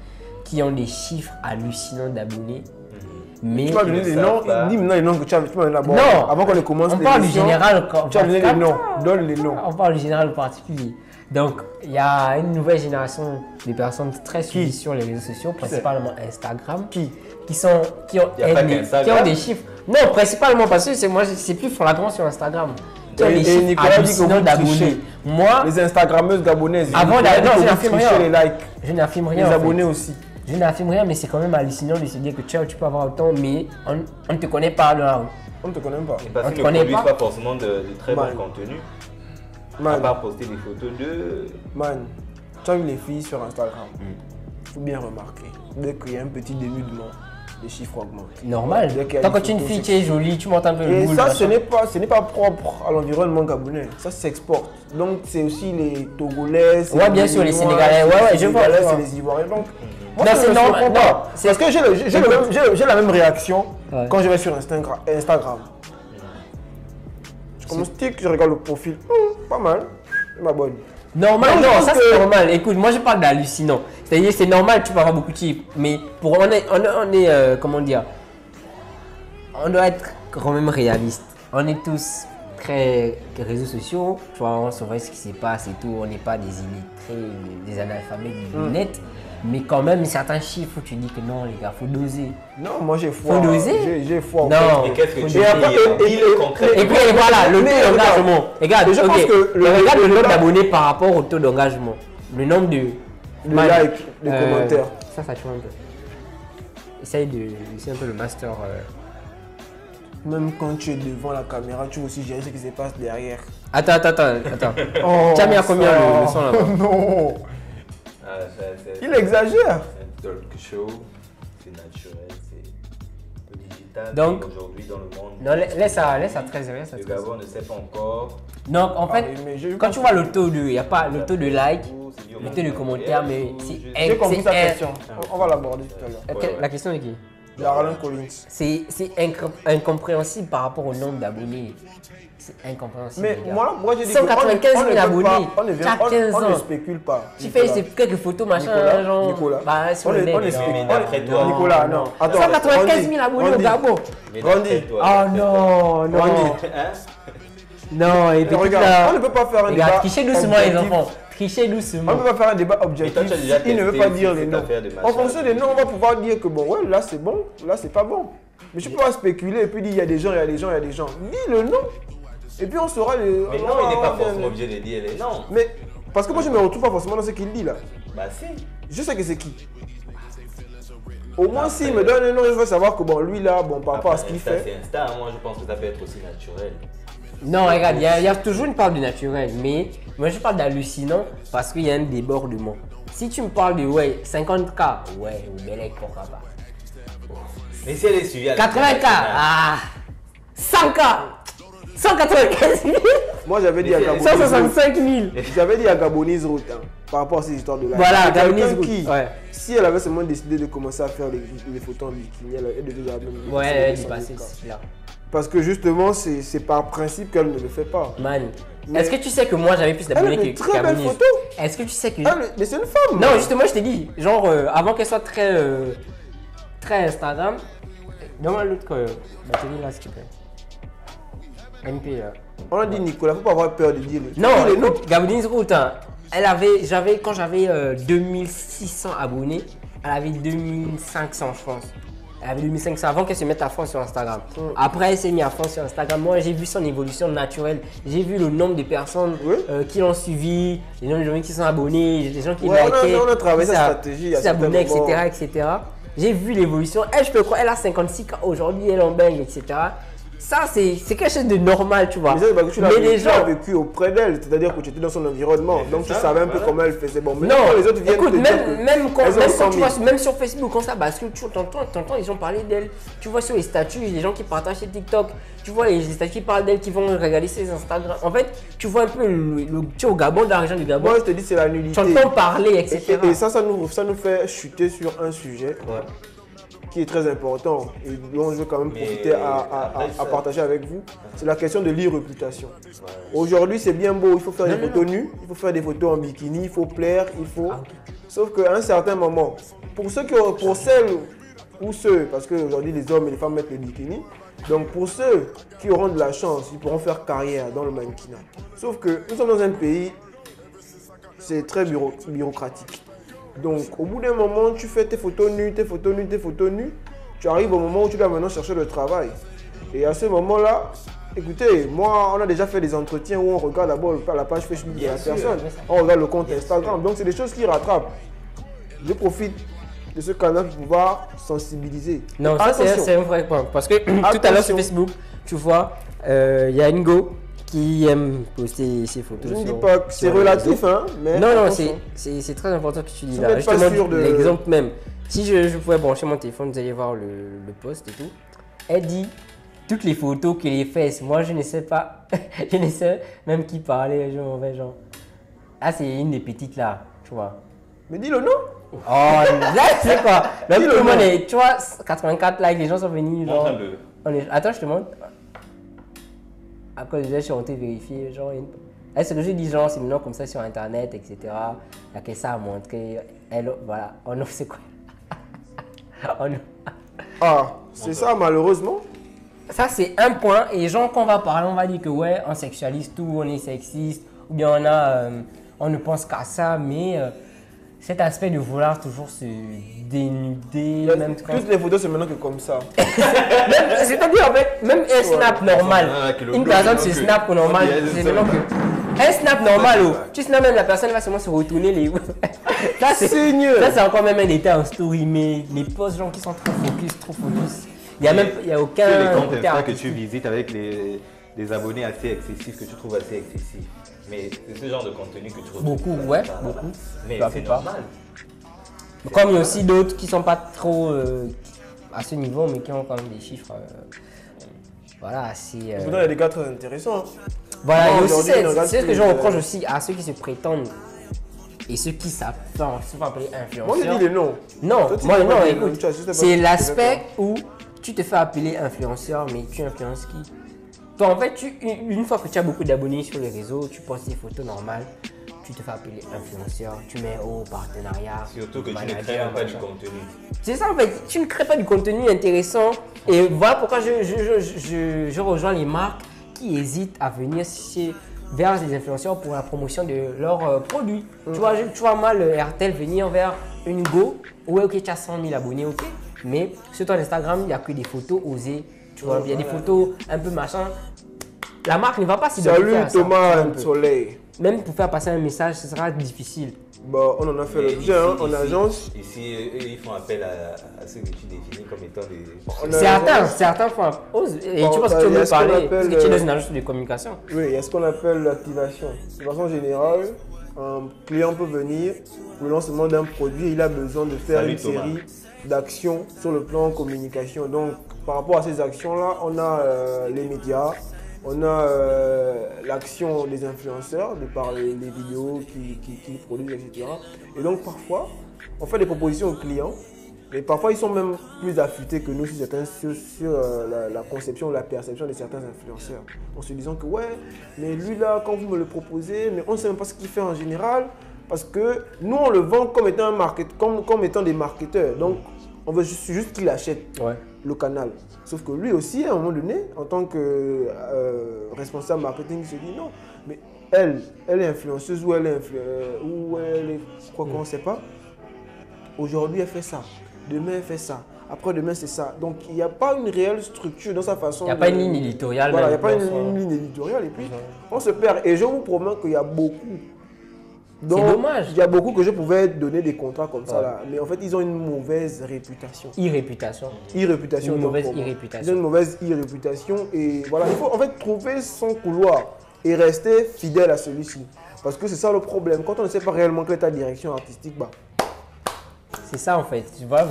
qui ont des chiffres hallucinants d'abonnés. Mais tu vas donner des noms, dis maintenant les noms que tu as donné d'abord. Non, avant qu'on les commence. On parle du général. Tu as donné les noms, donne les noms. On parle du général particulier. Donc, il y a une nouvelle génération de personnes très suivies sur les réseaux sociaux, principalement Instagram, qui ont des chiffres. Non, principalement parce que c'est plus flagrant sur Instagram. Et Nicolas dit que vous d'abonnés. Moi, les Instagrammeuses gabonaises. Avant d'ailleurs, je n'affirme rien. Les likes. Je n'affirme rien. Les abonnés aussi. Je n'affirme rien, mais c'est quand même hallucinant de se dire que tu peux avoir autant, mais on ne te connaît pas là. On ne te connaît pas. Et parce qu'ils ne produisent pas forcément de très bon contenu. À part poster des photos de... Man, tu as vu les filles sur Instagram. Il faut bien remarquer. Dès qu'il y a un petit dénudement, les chiffres augmentent. Normal. Tant que tu es une fille, tu es jolie, tu montes un peu le boule. Et ça, ce n'est pas propre à l'environnement gabonais. Ça s'exporte. Donc, c'est aussi les Togolais. Ouais, bien sûr, les Sénégalais. Ouais, je vois. C'est les Ivoiriens. Donc, moi, non, c'est normal. Parce que j'ai la même réaction quand je vais sur Instagram. Je commence tic, je regarde le profil. Pas mal. Je m'abonne. Normal, non, ça c'est normal. Écoute, moi je parle d'hallucinant. C'est-à-dire, c'est normal, tu peux avoir beaucoup de chiffres. Mais on est comment dire, on doit être quand même réaliste. On est tous très réseaux sociaux, tu vois, on surveille ce qui se passe et tout. On n'est pas des illettrés, des analphabètes du net. Mais quand même, certains chiffres où tu dis que non, les gars, faut doser. Non, moi j'ai foi. Faut doser. J'ai foi. Non. Et qu'est-ce que tu dis? Et puis voilà, le taux d'engagement. Regarde, regarde le nombre d'abonnés par rapport au taux d'engagement. Le nombre de likes, de commentaires. Ça change un peu. Essaye un peu le master. Même quand tu es devant la caméra, tu veux aussi gérer ce qui se passe derrière. Attends. Tu as mis à combien le son là-bas? Non. Il exagère. C'est un talk show, c'est naturel, c'est digital. Donc, aujourd'hui dans le monde. Non, laisse à 13. Le Gabon ne sait pas encore. Donc en fait, quand tu vois le taux de, il n'y a pas le taux de like, le taux de commentaires, mais j'ai compris ta question. On va l'aborder tout à l'heure. La question de qui? De Harlan Collins. C'est incompréhensible par rapport au nombre d'abonnés. C'est incompréhensible. Mais moi j'ai dit 195 000 abonnés. On ne spécule pas. Tu fais quelques photos, machin, genre. Nicolas. Bah, sur le net. D'après toi. Nicolas, non. 195 000 abonnés au Gabon. Randy. Oh non. Non, et puis regarde, on ne peut pas faire un débat. Trichez doucement les enfants. Trichez doucement. On ne peut pas faire un débat objectif. Il ne veut pas dire les noms. En fonction des noms, on va pouvoir dire que bon, ouais, là c'est bon, là c'est pas bon. Mais je peux pas spéculer et puis dire il y a des gens. Dis le nom. Et puis on saura les. Mais non, il n'est pas forcément obligé de dire les noms. Mais parce que moi je me retrouve pas forcément dans ce qu'il dit là. Bah si. Je sais que c'est qui. Au moins s'il me donne un nom, je veux savoir que bon lui là, bon par rapport à ce qu'il fait. C'est Insta, moi je pense que ça peut être aussi naturel. Non, regarde, il y a toujours une part de naturel, mais moi je parle d'hallucinant parce qu'il y a un débordement. Si tu me parles de 50K, Bellec, pourquoi pas. Mais si elle est suivie à 80K, 100K, 195 000, Moi, j'avais dit à Gabonese 165 000. J'avais dit à Gabonese Route, par rapport à ces histoires de live. Voilà, Gabonese Route. Route. Si elle avait seulement décidé de commencer à faire les photos en bikini, elle devait déjà même. Ouais, elle est passée là. Parce que justement, c'est par principe qu'elle ne le fait pas. Man, est-ce que tu sais que moi j'avais plus d'abonnés que très belle photo. Est-ce que tu sais que. Mais c'est une femme. Non, justement, je t'ai dit, genre, avant qu'elle soit très Instagram, donne-moi l'autre batterie là, s'il te plaît. MP là. On a dit Nicolas, faut pas avoir peur de dire le Non, Gabonese Route, hein, quand j'avais 2600 abonnés, elle avait 2500, je pense. Elle avait 2500 avant qu'elle se mette à fond sur Instagram. Après, elle s'est mise à fond sur Instagram. Moi, j'ai vu son évolution naturelle. J'ai vu le nombre de personnes qui l'ont suivi, les nombre de gens qui sont abonnés, les gens qui likaient, on a travaillé sa stratégie, qui s'abonnaient, etc. J'ai vu l'évolution. Elle, je peux croire, elle a 56K aujourd'hui, elle en bang, etc. Ça, c'est quelque chose de normal, tu vois. Mais les gens ont vécu auprès d'elle, c'est-à-dire que tu étais dans son environnement. Donc tu savais un peu comment elle faisait. Bon, non, les autres viennent écoute, même sur Facebook, comme ça, parce que tu entends les gens parler d'elle. Tu vois sur les statuts, les gens qui partagent sur TikTok, tu vois les statuts qui parlent d'elle, qui vont regarder ses Instagram. En fait, tu vois un peu tu es au Gabon, dans l'argent du Gabon. Moi, je te dis, c'est la nullité. Tu entends parler, etc. Et ça nous fait chuter sur un sujet. Qui est très important et dont je veux quand même profiter à partager avec vous, c'est la question de l'irréputation. Aujourd'hui, c'est bien beau, il faut faire des photos nues, il faut faire des photos en bikini, il faut plaire, il faut... Sauf qu'à un certain moment, pour celles ou ceux, parce qu'aujourd'hui les hommes et les femmes mettent le bikini, donc pour ceux qui auront de la chance, ils pourront faire carrière dans le mannequinat. Sauf que nous sommes dans un pays, c'est très bureaucratique. Donc, au bout d'un moment, tu fais tes photos nues, tu arrives au moment où tu dois maintenant chercher le travail. Et à ce moment-là, écoutez, moi, on a déjà fait des entretiens où on regarde d'abord la page Facebook de la personne, on regarde le compte Instagram. Donc, c'est des choses qui rattrapent. Je profite de ce canal pour pouvoir sensibiliser. Non, ça, c'est un vrai point. Parce que tout à l'heure sur Facebook, tu vois, il y a Ingo qui aime poster ses photos. Je ne dis pas que c'est relatif, hein, mais... Non, c'est très important que tu dis là. Je te montre l'exemple même. Si je pouvais brancher mon téléphone, vous allez voir le post et tout. Elle dit toutes les photos que les fesses. Moi, je ne sais pas. Je ne sais même qui parlait, genre. Ah, c'est une des petites là, tu vois. Mais dis le nom. Oh, là, c'est quoi? Là, tout le monde est, tu vois, 84 likes, les gens sont venus, genre... Attends, je te montre. Après, je suis monté vérifier, genre... C'est que je dis, genre, c'est maintenant comme ça sur Internet, etc. Il y a que ça à montrer. Elle, voilà. Oh non, c'est quoi? Oh non. Ah, c'est ça, malheureusement. Ça, c'est un point. Et genre, quand on va parler, on va dire que, ouais, on sexualise tout, on est sexiste. Ou bien on ne pense qu'à ça, mais... cet aspect de vouloir toujours se dénuder, même toutes les photos c'est maintenant que comme ça. C'est-à-dire en fait, même un snap normal, une personne se snap normal, c'est maintenant que un snap normal, tu snaps même la personne va seulement se retourner les. Ça c'est encore même un détail en story, mais les posts gens qui sont trop focus. Il y a aucun. Les comptes Insta que tu visites avec des abonnés assez excessifs que tu trouves assez excessifs. Mais c'est ce genre de contenu que tu retrouves. Beaucoup. Mais c'est normal. Comme il y a aussi d'autres qui ne sont pas trop à ce niveau, mais qui ont quand même des chiffres. Voilà, assez. Pourtant, il y a des gars très intéressants. Voilà, et aussi, c'est ce que je reproche aussi à ceux qui se prétendent et ceux qui se font appeler influenceurs. Moi, je dis les noms. Non, moi, non, écoute, c'est l'aspect où tu te fais appeler influenceur, mais tu influences qui? Toi, en fait, une fois que tu as beaucoup d'abonnés sur les réseaux, tu postes des photos normales, tu te fais appeler influenceur, tu mets au partenariat. Surtout que tu ne crées pas du contenu. C'est ça en fait, tu ne crées pas du contenu intéressant. Et voilà pourquoi je rejoins les marques qui hésitent à venir vers les influenceurs pour la promotion de leurs produits. Tu vois mal RTL venir vers une Go, ouais, ok, tu as 100 000 abonnés, ok, mais sur ton Instagram, il n'y a que des photos osées. Tu vois, il y a des photos un peu machin. La marque ne va pas s'y Salut Thomas Soleil. même pour faire passer un message, ce sera difficile. Bah, on en a fait l'objet en agence. Ici, ils font appel à ceux que tu définis comme étant des... Certains font et tu penses que tu veux me parler, parce que tu es dans une agence de communication. Oui, il y a ce qu'on appelle l'activation. De façon générale, un client peut venir pour le lancement d'un produit, il a besoin de faire une série d'actions sur le plan communication. Donc, par rapport à ces actions-là, on a les médias, on a l'action des influenceurs, de par les vidéos qu'ils produisent, etc. Et donc, parfois, on fait des propositions aux clients, mais parfois, ils sont même plus affûtés que nous sur la conception ou la perception de certains influenceurs. En se disant que, ouais, mais lui là, quand vous me le proposez, mais on ne sait même pas ce qu'il fait en général, parce que nous, on le vend comme étant, comme étant des marketeurs. Donc, on veut juste qu'il achète le canal. Sauf que lui aussi, à un moment donné, en tant que responsable marketing, il se dit non, mais elle est influenceuse ou elle est quoi qu'on ne sait pas. Aujourd'hui, elle fait ça. Demain, elle fait ça. Après-demain, c'est ça. Donc, il n'y a pas une réelle structure dans sa façon. Il n'y a pas une ligne éditoriale. Voilà, il n'y a pas une ligne éditoriale. Et puis, on se perd. Et je vous promets qu'il y a beaucoup. C'est dommage. Il y a beaucoup que je pouvais donner des contrats comme ça là. Mais en fait, ils ont une mauvaise réputation. Irréputation. Une mauvaise irréputation. Ils ont une mauvaise irréputation. Et voilà, il faut en fait trouver son couloir et rester fidèle à celui-ci. Parce que c'est ça le problème. Quand on ne sait pas réellement quelle est ta direction artistique, bah. C'est ça en fait.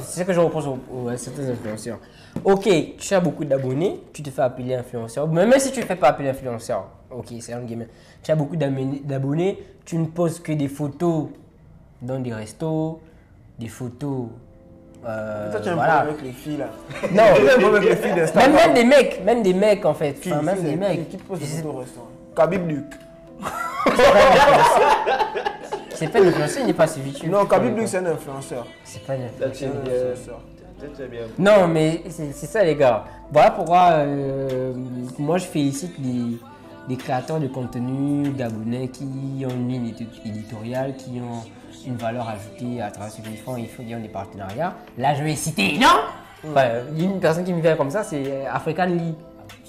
C'est ce que je reproche à certains influenceurs. Ok, tu as beaucoup d'abonnés, tu te fais appeler influenceur. Même si tu ne fais pas appeler influenceur, ok, c'est un game. Tu as beaucoup d'abonnés, tu ne poses que des photos dans des restos, des photos. Toi, tu as un problème avec les filles là. Non, tu as un problème avec les filles d'Instagram. même des mecs en fait. Qui, enfin, même des mecs. Qui te posent des photos au restaurant. Khabib Luc. C'est pas un influenceur, il n'est pas suivi. Non, Khabib Luc, c'est un influenceur. C'est pas un influenceur. Bien. Non, mais c'est ça, les gars. Voilà pourquoi moi je félicite les créateurs de contenu d'abonnés qui ont une ligne éditoriale, qui ont une valeur ajoutée à travers ce qu'ils font. Il faut dire des partenariats. Là, je vais citer, non enfin, une personne qui me vient comme ça, c'est African Lee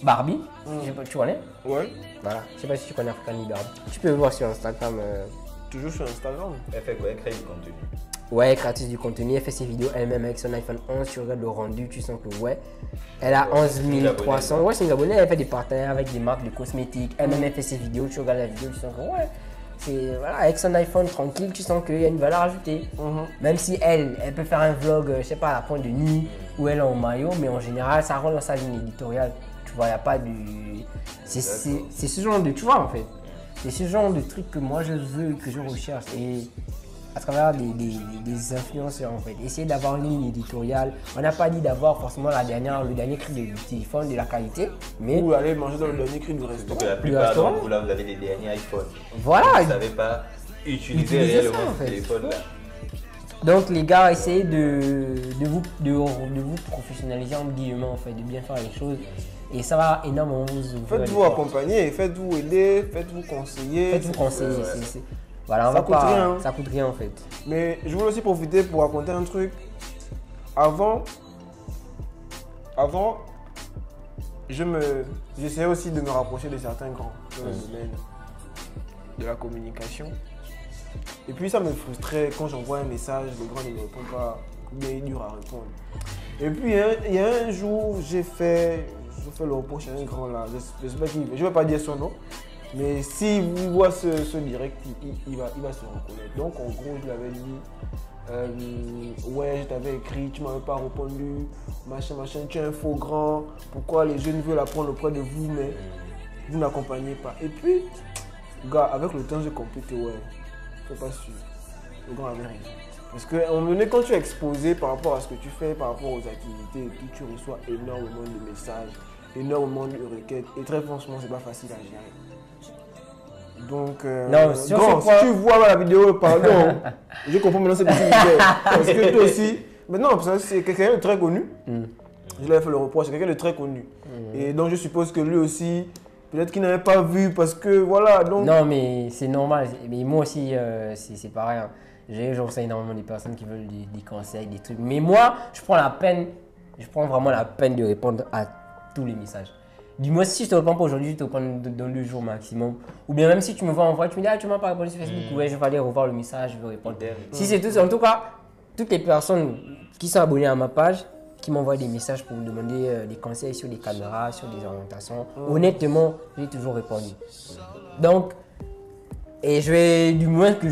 Barbie. Je sais pas, tu connais? Ouais. Voilà. Je sais pas si tu connais African Lee Barbie. Tu peux le voir sur Instagram. Toujours sur Instagram. Elle fait quoi? Elle crée du contenu. Ouais, créatrice du contenu, elle fait ses vidéos elle-même avec son iPhone 11, tu regardes le rendu, tu sens que ouais, elle a 11 300, ouais c'est une abonnée, elle fait des partenaires avec des marques de cosmétiques, elle-même elle fait ses vidéos, tu regardes la vidéo, tu sens que ouais, c'est voilà, avec son iPhone tranquille, tu sens qu'il y a une valeur ajoutée. Même si elle peut faire un vlog, je sais pas, à la pointe de nuit, où elle est en maillot, mais en général ça rentre dans sa ligne éditoriale, tu vois, il n'y a pas de... C'est ce genre de, tu vois en fait, c'est ce genre de truc que moi je veux, que je recherche et... à travers des influenceurs en fait. Essayer d'avoir une ligne éditoriale. On n'a pas dit d'avoir forcément le dernier cri du téléphone, de la qualité, mais... Ou aller manger dans le dernier cri du restaurant. Donc la plupart d'entre vous là, vous avez les derniers iPhones. Voilà. Vous ne savez pas utiliser réellement ce téléphone là. Donc les gars, essayez de vous professionnaliser en guillemets en fait, de bien faire les choses. Et ça va énormément vous ouvrir. Faites-vous accompagner, faites-vous aider, faites-vous conseiller. Faites-vous conseiller. Voilà, ça coûte rien en fait. Mais je voulais aussi profiter pour raconter un truc. Avant, j'essayais aussi de me rapprocher de certains grands dans le domaine de la communication. Et puis ça me frustrait quand j'envoie un message, le grand ne me répond pas, bien il est dur à répondre. Et puis il y a un jour, j'ai fait le reproche à un grand là, je ne vais pas dire son nom. Mais si vous voyez ce direct, il va se reconnaître. Donc en gros, je lui avais dit, ouais, je t'avais écrit, tu ne m'avais pas répondu, machin, tu es un faux grand, pourquoi les jeunes veulent apprendre auprès de vous, mais vous n'accompagnez pas. Et puis, gars, avec le temps, j'ai compris que ouais, c'est pas sûr. Le grand avait raison. Parce qu'à un moment donné, quand tu es exposé par rapport à ce que tu fais, par rapport aux activités, et puis tu reçois énormément de messages, énormément de requêtes, et très franchement, c'est pas facile à gérer. Donc, non, si tu vois la vidéo, pardon, je comprends maintenant c'est possible. Parce que toi aussi, maintenant, c'est quelqu'un de très connu. Je lui ai fait le reproche, c'est quelqu'un de très connu. Et donc, je suppose que lui aussi, peut-être qu'il n'avait pas vu parce que voilà. Donc... Non, mais c'est normal. Mais moi aussi, c'est pareil. Hein. Je reçois énormément de personnes qui veulent des conseils, des trucs. Mais moi, je prends vraiment la peine de répondre à tous les messages. Du moins, si je te réponds pas aujourd'hui, je te réponds dans 2 jours maximum. Ou bien même si tu me vois en voix, tu me dis, ah, tu m'as pas répondu sur Facebook, ouais, je vais aller revoir le message, je vais répondre. Si c'est tout, en tout cas, toutes les personnes qui sont abonnées à ma page, qui m'envoient des messages pour me demander des conseils sur les caméras, sur des orientations, honnêtement, j'ai toujours répondu. Donc, et je vais du mieux que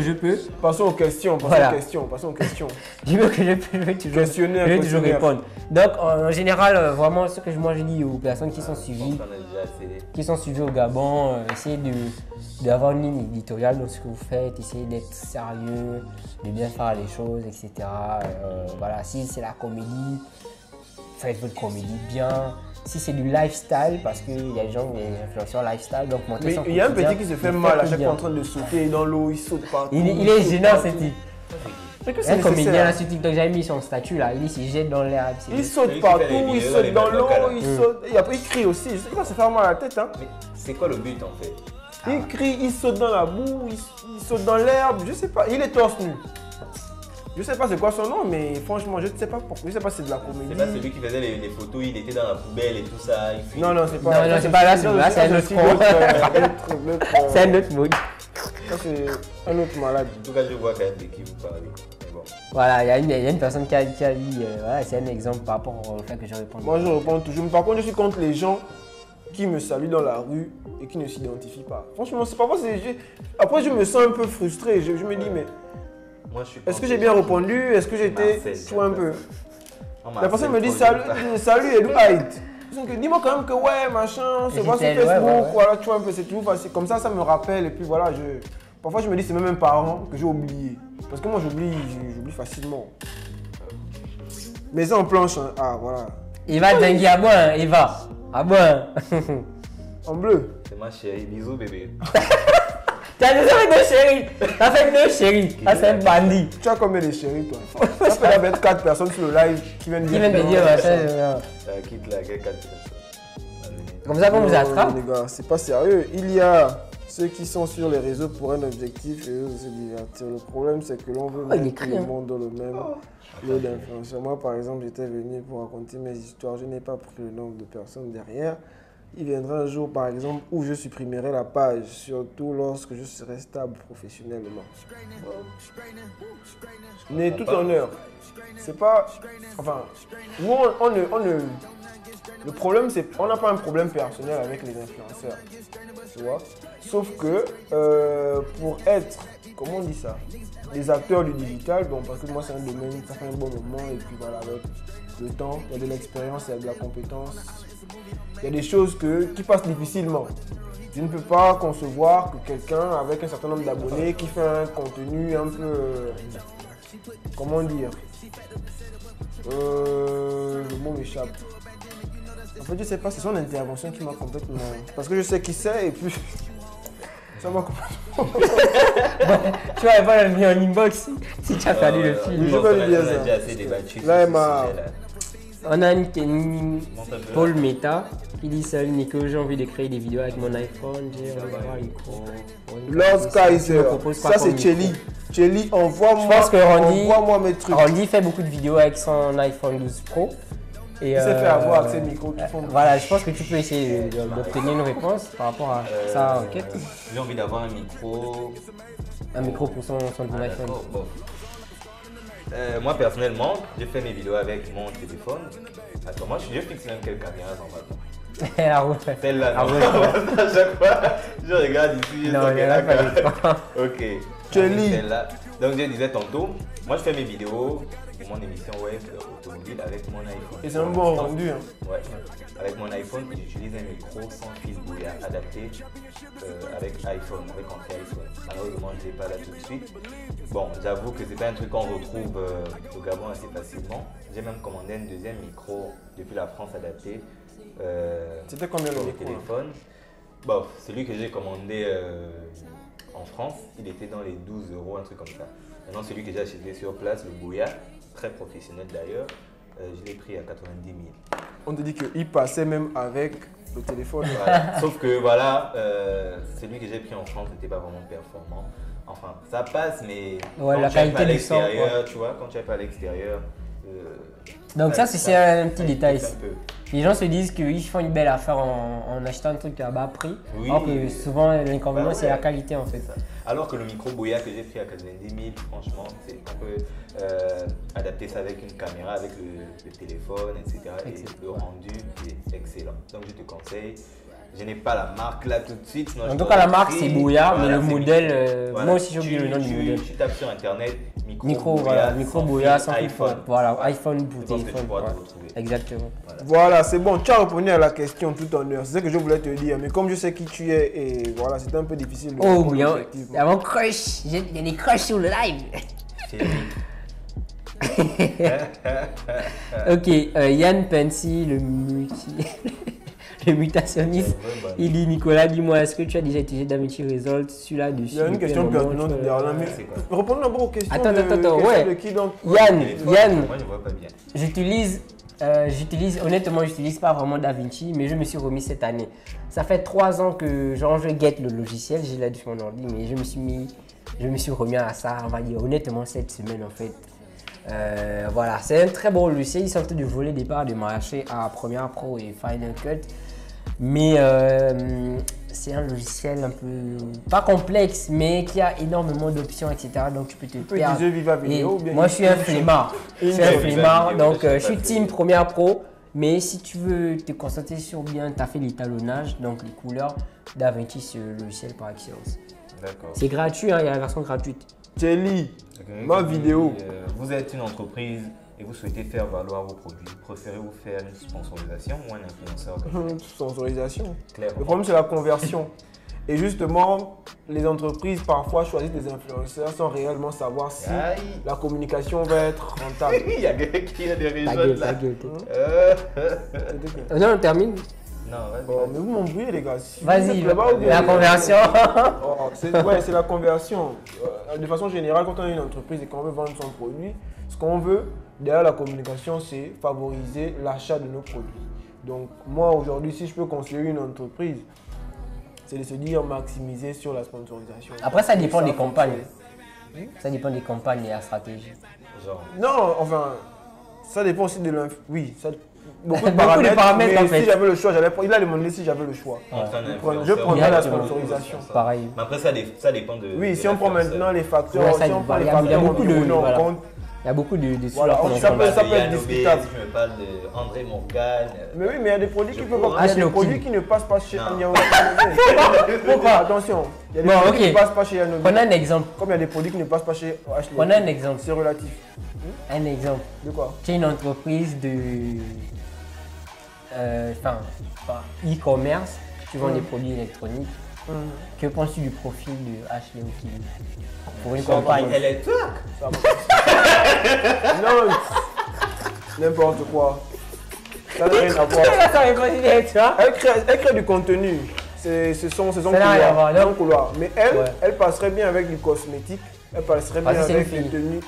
je peux. Passons aux questions, passons aux questions. Du mieux que je peux, je vais toujours répondre. Donc en général, vraiment ce que moi je dis aux personnes qui sont suivies au Gabon, essayez d'avoir une ligne éditoriale dans ce que vous faites, essayez d'être sérieux, de bien faire les choses, etc. Voilà, si c'est la comédie, faites votre comédie bien. Si c'est du lifestyle, parce qu'il y a des gens, des influenceurs lifestyle, donc montrer son Mais il y a un petit qui se fait mal à chaque fois en train de sauter dans l'eau, il saute partout. Il est gênant, ce type. C'est un comédien là sur TikTok, j'avais mis son statut là, il se jette dans l'air. Il saute partout, il saute dans l'eau, il saute. Et après il crie aussi, je sais pas, ça fait mal à la tête. Hein. Mais c'est quoi le but en fait? Il crie, il saute dans la boue, il saute dans l'herbe, je sais pas, il est torse nu. Je sais pas c'est quoi son nom, mais franchement, je ne sais pas pourquoi. Je sais pas si c'est de la comédie. C'est pas celui qui faisait les photos, il était dans la poubelle et tout ça. Non, c'est pas. Non, c'est pas là, c'est un autre c'est un autre mode. Ça, c'est un autre malade. En tout cas, je vois quand même de qui vous parlez. Bon. Voilà, il y a une personne qui a dit, voilà, c'est un exemple par rapport au fait que je réponds. Moi, je réponds toujours. Par contre, je suis contre les gens qui me saluent dans la rue et qui ne s'identifient pas. Franchement, c'est parfois, après, je me sens un peu frustré. Je me dis, mais. Est-ce que j'ai bien répondu? Est-ce que j'étais tout un peu? La personne me dit salut Edouard. Dis-moi quand même que ouais, machin, se voit sur Facebook, voilà, tu vois un peu, c'est tout facile. Comme ça me rappelle et puis voilà, parfois je me dis c'est même un parent que j'ai oublié. Parce que moi j'oublie facilement. Mais ça en planche, hein. Ah voilà. Il va dinguer à moi, il va. À moi. En bleu. C'est ma chérie, bisous bébé. T'as des avec nos chéris. T'as fait nos chéris. Ah, c'est un bandit. Tu as combien de chéris, toi? Ça fait d'être 4 personnes sur le live qui viennent dire. Quitte la gueule 4 personnes. Comme ça qu'on vous attrape. Les gars, c'est pas sérieux. Il y a ceux qui sont sur les réseaux pour un objectif et eux se divertir. Le problème, c'est que l'on veut mettre tout le monde dans le même lot d'influenceurs. Moi, par exemple, j'étais venu pour raconter mes histoires. Je n'ai pas pris le nombre de personnes derrière. Il viendra un jour, par exemple, où je supprimerai la page, surtout lorsque je serai stable professionnellement. Mais tout honneur. C'est pas... Enfin, nous, le problème, c'est qu'on n'a pas un problème personnel avec les influenceurs. Tu vois? Sauf que, pour être, comment on dit ça? Des acteurs du digital, bon, parce que moi, c'est un domaine, ça fait un bon moment, et puis voilà, avec le temps, il y a de l'expérience, il y a de la compétence. Il y a des choses qui passent difficilement. Je ne peux pas concevoir que quelqu'un avec un certain nombre d'abonnés qui fait un contenu un peu... comment dire? Le mot m'échappe. En fait, je sais pas, c'est son intervention qui m'a complètement... Parce que je sais qui c'est et puis... ça m'a complètement... Tu vas pas le en inbox si tu as perdu le film. Je vais lui dire ça. Déjà assez débattu. Là, Emma... On a une Paul Meta qui dit salut Nico, j'ai envie de créer des vidéos avec mon iPhone, j'ai envie d'avoir un micro. Lord Kaiser, ça c'est Chelly. Chelly, envoie-moi mes trucs. Randy fait beaucoup de vidéos avec son iPhone 12 Pro. Et il s'est fait avoir avec ses micros qui font... Voilà, je pense que tu peux essayer d'obtenir une réponse par rapport à sa enquête. J'ai envie d'avoir un micro. Un micro pour son iPhone. Bon. Moi personnellement, je fais mes vidéos avec mon téléphone. Attends, moi je fixe même quelle caméra normalement. Celle-là, à chaque fois, je regarde ici. Non, il y en a pas. Ok. Celle-là. Donc je disais tantôt, moi je fais mes vidéos pour mon émission web automobile avec mon iPhone. Et c'est un bon rendu. Hein. Ouais. Avec mon iPhone, j'utilise un micro sans fil bouillant adapté avec iPhone, avec entrée iPhone. Malheureusement, je ne l'ai pas là tout de suite. Bon, j'avoue que c'est pas un truc qu'on retrouve au Gabon assez facilement. J'ai même commandé un deuxième micro depuis la France adapté. C'était combien le téléphone? Bon, celui que j'ai commandé en France, il était dans les 12 €, un truc comme ça. Maintenant, celui que j'ai acheté sur place, le Bouya, très professionnel d'ailleurs, je l'ai pris à 90 000. On te dit qu'il passait même avec le téléphone. Voilà. Sauf que voilà, celui que j'ai pris en France n'était pas vraiment performant. Enfin, ça passe, mais ouais, quand la tu es qualité à du son, l'extérieur, tu vois, quand tu es pas à l'extérieur, Donc ça, c'est un petit détail. Un peu. Les gens se disent qu'ils font une belle affaire en achetant un truc à bas prix. Oui. Alors que souvent, l'inconvénient, c'est la qualité en fait. Alors que le micro Boya que j'ai pris à 90 000, franchement, on peut adapter ça avec une caméra, avec le téléphone, etc. Excellent. Et le rendu est excellent. Donc je te conseille. Je n'ai pas la marque là tout de suite. Sinon En tout cas, la marque c'est Boya, Voilà, mais le c'est modèle, voilà. moi aussi j'ai oublié le nom du modèle. Tu tapes sur internet Micro Boya sans fil. iPhone. Voilà, iPhone pour Je pense que tu téléphone. pourras Voilà. te retrouver. Exactement. Voilà, c'est bon. Tu as répondu à la question tout en heure. C'est ce que je voulais te dire. Mais comme je sais qui tu es, et voilà, c'était un peu difficile de Oh, répondre bien. effectivement. Il y a mon crush. Il y a des crushs sur le live. Ok, Yann Pensy, le mutationniste. Il dit Nicolas, dis-moi, est-ce que tu as déjà utilisé DaVinci Resolve celui-là dessus? Il y a une question pertinente derrière. Mais c'est quoi? répondons d'abord aux questions. Attends, question ouais. de qui donc? Yann, Moi je vois pas bien. honnêtement, j'utilise pas vraiment DaVinci, mais je me suis remis cette année. Ça fait 3 ans que je guette le logiciel, j'ai là sur mon ordi, mais je me suis remis à ça, on va dire, honnêtement, cette semaine en fait. Voilà, c'est un très bon logiciel, ils sont en train de voler des parts de marché à Premiere Pro et Final Cut. Mais c'est un logiciel un peu, pas complexe, mais qui a énormément d'options, etc. Donc tu peux te perdre. utiliser Viva Video ou bien Moi je suis un flemmard. Je suis un Viva flemmard, Video, donc je je suis team Premiere Pro. Mais si tu veux te concentrer sur bien, tu as fait l'étalonnage, donc les couleurs, DaVinci c'est le logiciel par excellence. D'accord. C'est gratuit, hein, il y a la version gratuite. Jelly, ma vidéo. Vous êtes une entreprise et vous souhaitez faire valoir vos produits. Préférez-vous faire une sponsorisation ou un influenceur? Sponsorisation. Clairement. Le problème, c'est la conversion. Et justement, les entreprises parfois choisissent des influenceurs sans réellement savoir si Aïe. la communication va être rentable. Il y a quelqu'un qui a des Ta réseaux gueule, là. ta gueule. Non, Non, on termine. vas-y. Bon, mais vous m'embrouillez, les gars. Si Vas-y, vous êtes là-bas, vous- la conversion. Oh, c'est la conversion. De façon générale, quand on est une entreprise et qu'on veut vendre son produit, ce qu'on veut, derrière la communication, c'est favoriser l'achat de nos produits. Donc, moi, aujourd'hui, si je peux conseiller une entreprise, c'est de se dire maximiser sur la sponsorisation. Après, ça dépend des campagnes. fonctionne. Ça dépend des campagnes et la stratégie. Genre, Non, enfin, ça dépend aussi de l'info. Oui, ça. Beaucoup de Beaucoup de paramètres, mais en fait. si j'avais le choix, il a demandé si j'avais le choix. entre un Je influenceur prendrais et la un sponsorisation. influenceur. Pareil. Mais après, ça dépend de. Oui, de si on prend l'influenceur. maintenant les facteurs, Ouais, ça, si on prend il les y a facteurs beaucoup de- environnants en voilà. compte. Il y a beaucoup de Voilà, sur la ça peut- Si tu me parles de être Yann Obé, discutable. si tu me parles d'André Morgan. Mais oui, mais il y a des produits qui Je peuvent pourrais. pas. Il y a des Ashloki. produits qui ne passent pas chez Non. Yann Pourquoi? Attention. Il y a des Bon, produits qui ok. ne passent pas chez Yann Prenez un exemple. Comme il y a des produits qui ne passent pas chez Ashley. Prenez un exemple. C'est relatif. Un exemple. De quoi? Tu es une entreprise de e-commerce, tu vends des produits électroniques. Que penses-tu du profil de Ashley Okili pour une campagne? Elle est turque. Ça va. Non, n'importe quoi. Ça n'a rien à voir. Elle crée du contenu. C'est son n'a rien à voir, couloir. non? Son couloir. Mais elle, Ouais. elle passerait bien avec du cosmétique. Elle passerait bien Parce que c'est avec une des fille. tenues.